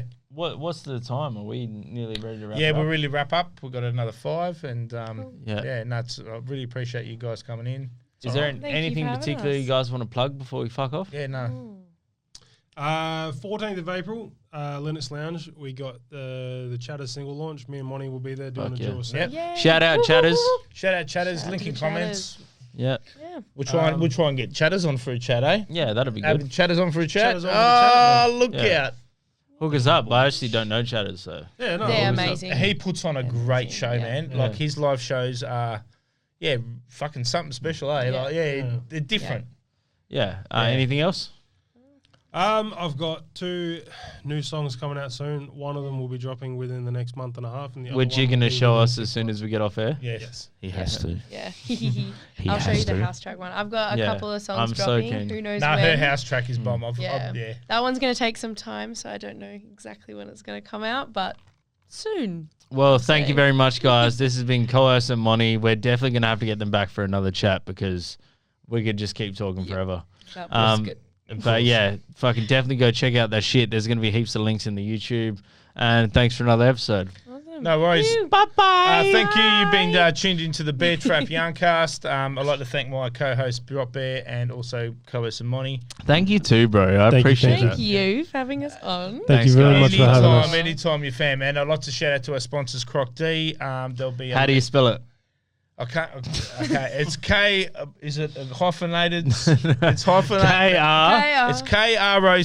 What's the time? Are we nearly ready to wrap yeah, it we'll up? really wrap up. We've got another 5, and Yeah. nuts. I really appreciate you guys coming in. Is there Thank you anything for having particular you us. guys want to plug before we fuck off? Yeah, no. 14th of April, Linux Lounge. We got the Chatter single launch. Me and Monty will be there doing Fuck a yeah. dual set. Yep. Yay. Shout out, chatters. Shout out chatters, Shout out link to in the comments. Yeah. Yeah. We'll try and get chatters on for a chat, eh? Yeah, that'd be Have good. chatters on for a chat. Chatters on for a chat, Oh, look Yeah. out! Hook us up. I actually don't know chatters, so. Yeah, no, They're it was, amazing. He puts on a great show, Yeah. man. Yeah. Like his live shows are, fucking something special, eh? Yeah. Like, they're different. Yeah. Yeah. Anything else? I've got 2 new songs coming out soon. One of them will be dropping within the next month and a half, and the other Which one you're will going to be show within us 6 as soon months. as we get off air? Yes. He has to. Yeah. He I'll show has you the to. house track one. I've got a Yeah. couple of songs I'm so dropping. keen. Who knows No, when? her house track is bomb. Yeah. yeah. That one's going to take some time, so I don't know exactly when it's going to come out, but soon. Well, thank you very much, guys. This has been Coerce and Monii. We're definitely going to have to get them back for another chat because we could just keep talking forever. But yeah, fucking definitely go check out that shit. There's going to be heaps of links in the YouTube. And thanks for another episode. No worries. Bye-bye. Thank you. You've been tuned into the Bear Trap Yarncast. I'd like to thank my co-host, Drop Bear, and also Coerce and Monii. Thank you too, bro. I appreciate it. Thank you for having us on. Thank you very much for having us. Anytime, you fan, man. I'd like to shout out to our sponsors, Croc-D. There'll be. How do you spell it? Okay, it's K. Is it hyphenated? It's hyphenated. KR. It's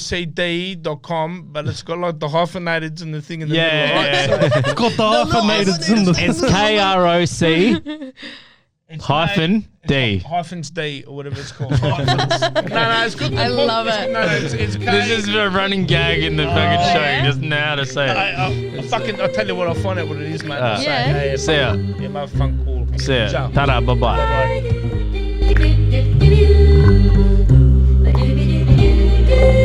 krocd.com, but it's got like the hyphenateds and the thing in the middle. Right? It's got the hyphenateds in the. It's KROC hyphen D. Hyphens D or whatever it's called. No, it's good. I love it. No, it's K. This is a running gag in the fucking show. He doesn't know how to say it. I'll tell you what. I'll find out what it is, mate. Yeah. See ya. Yeah, my fun cool. See ya. Ta-da. Bye-bye. Bye-bye.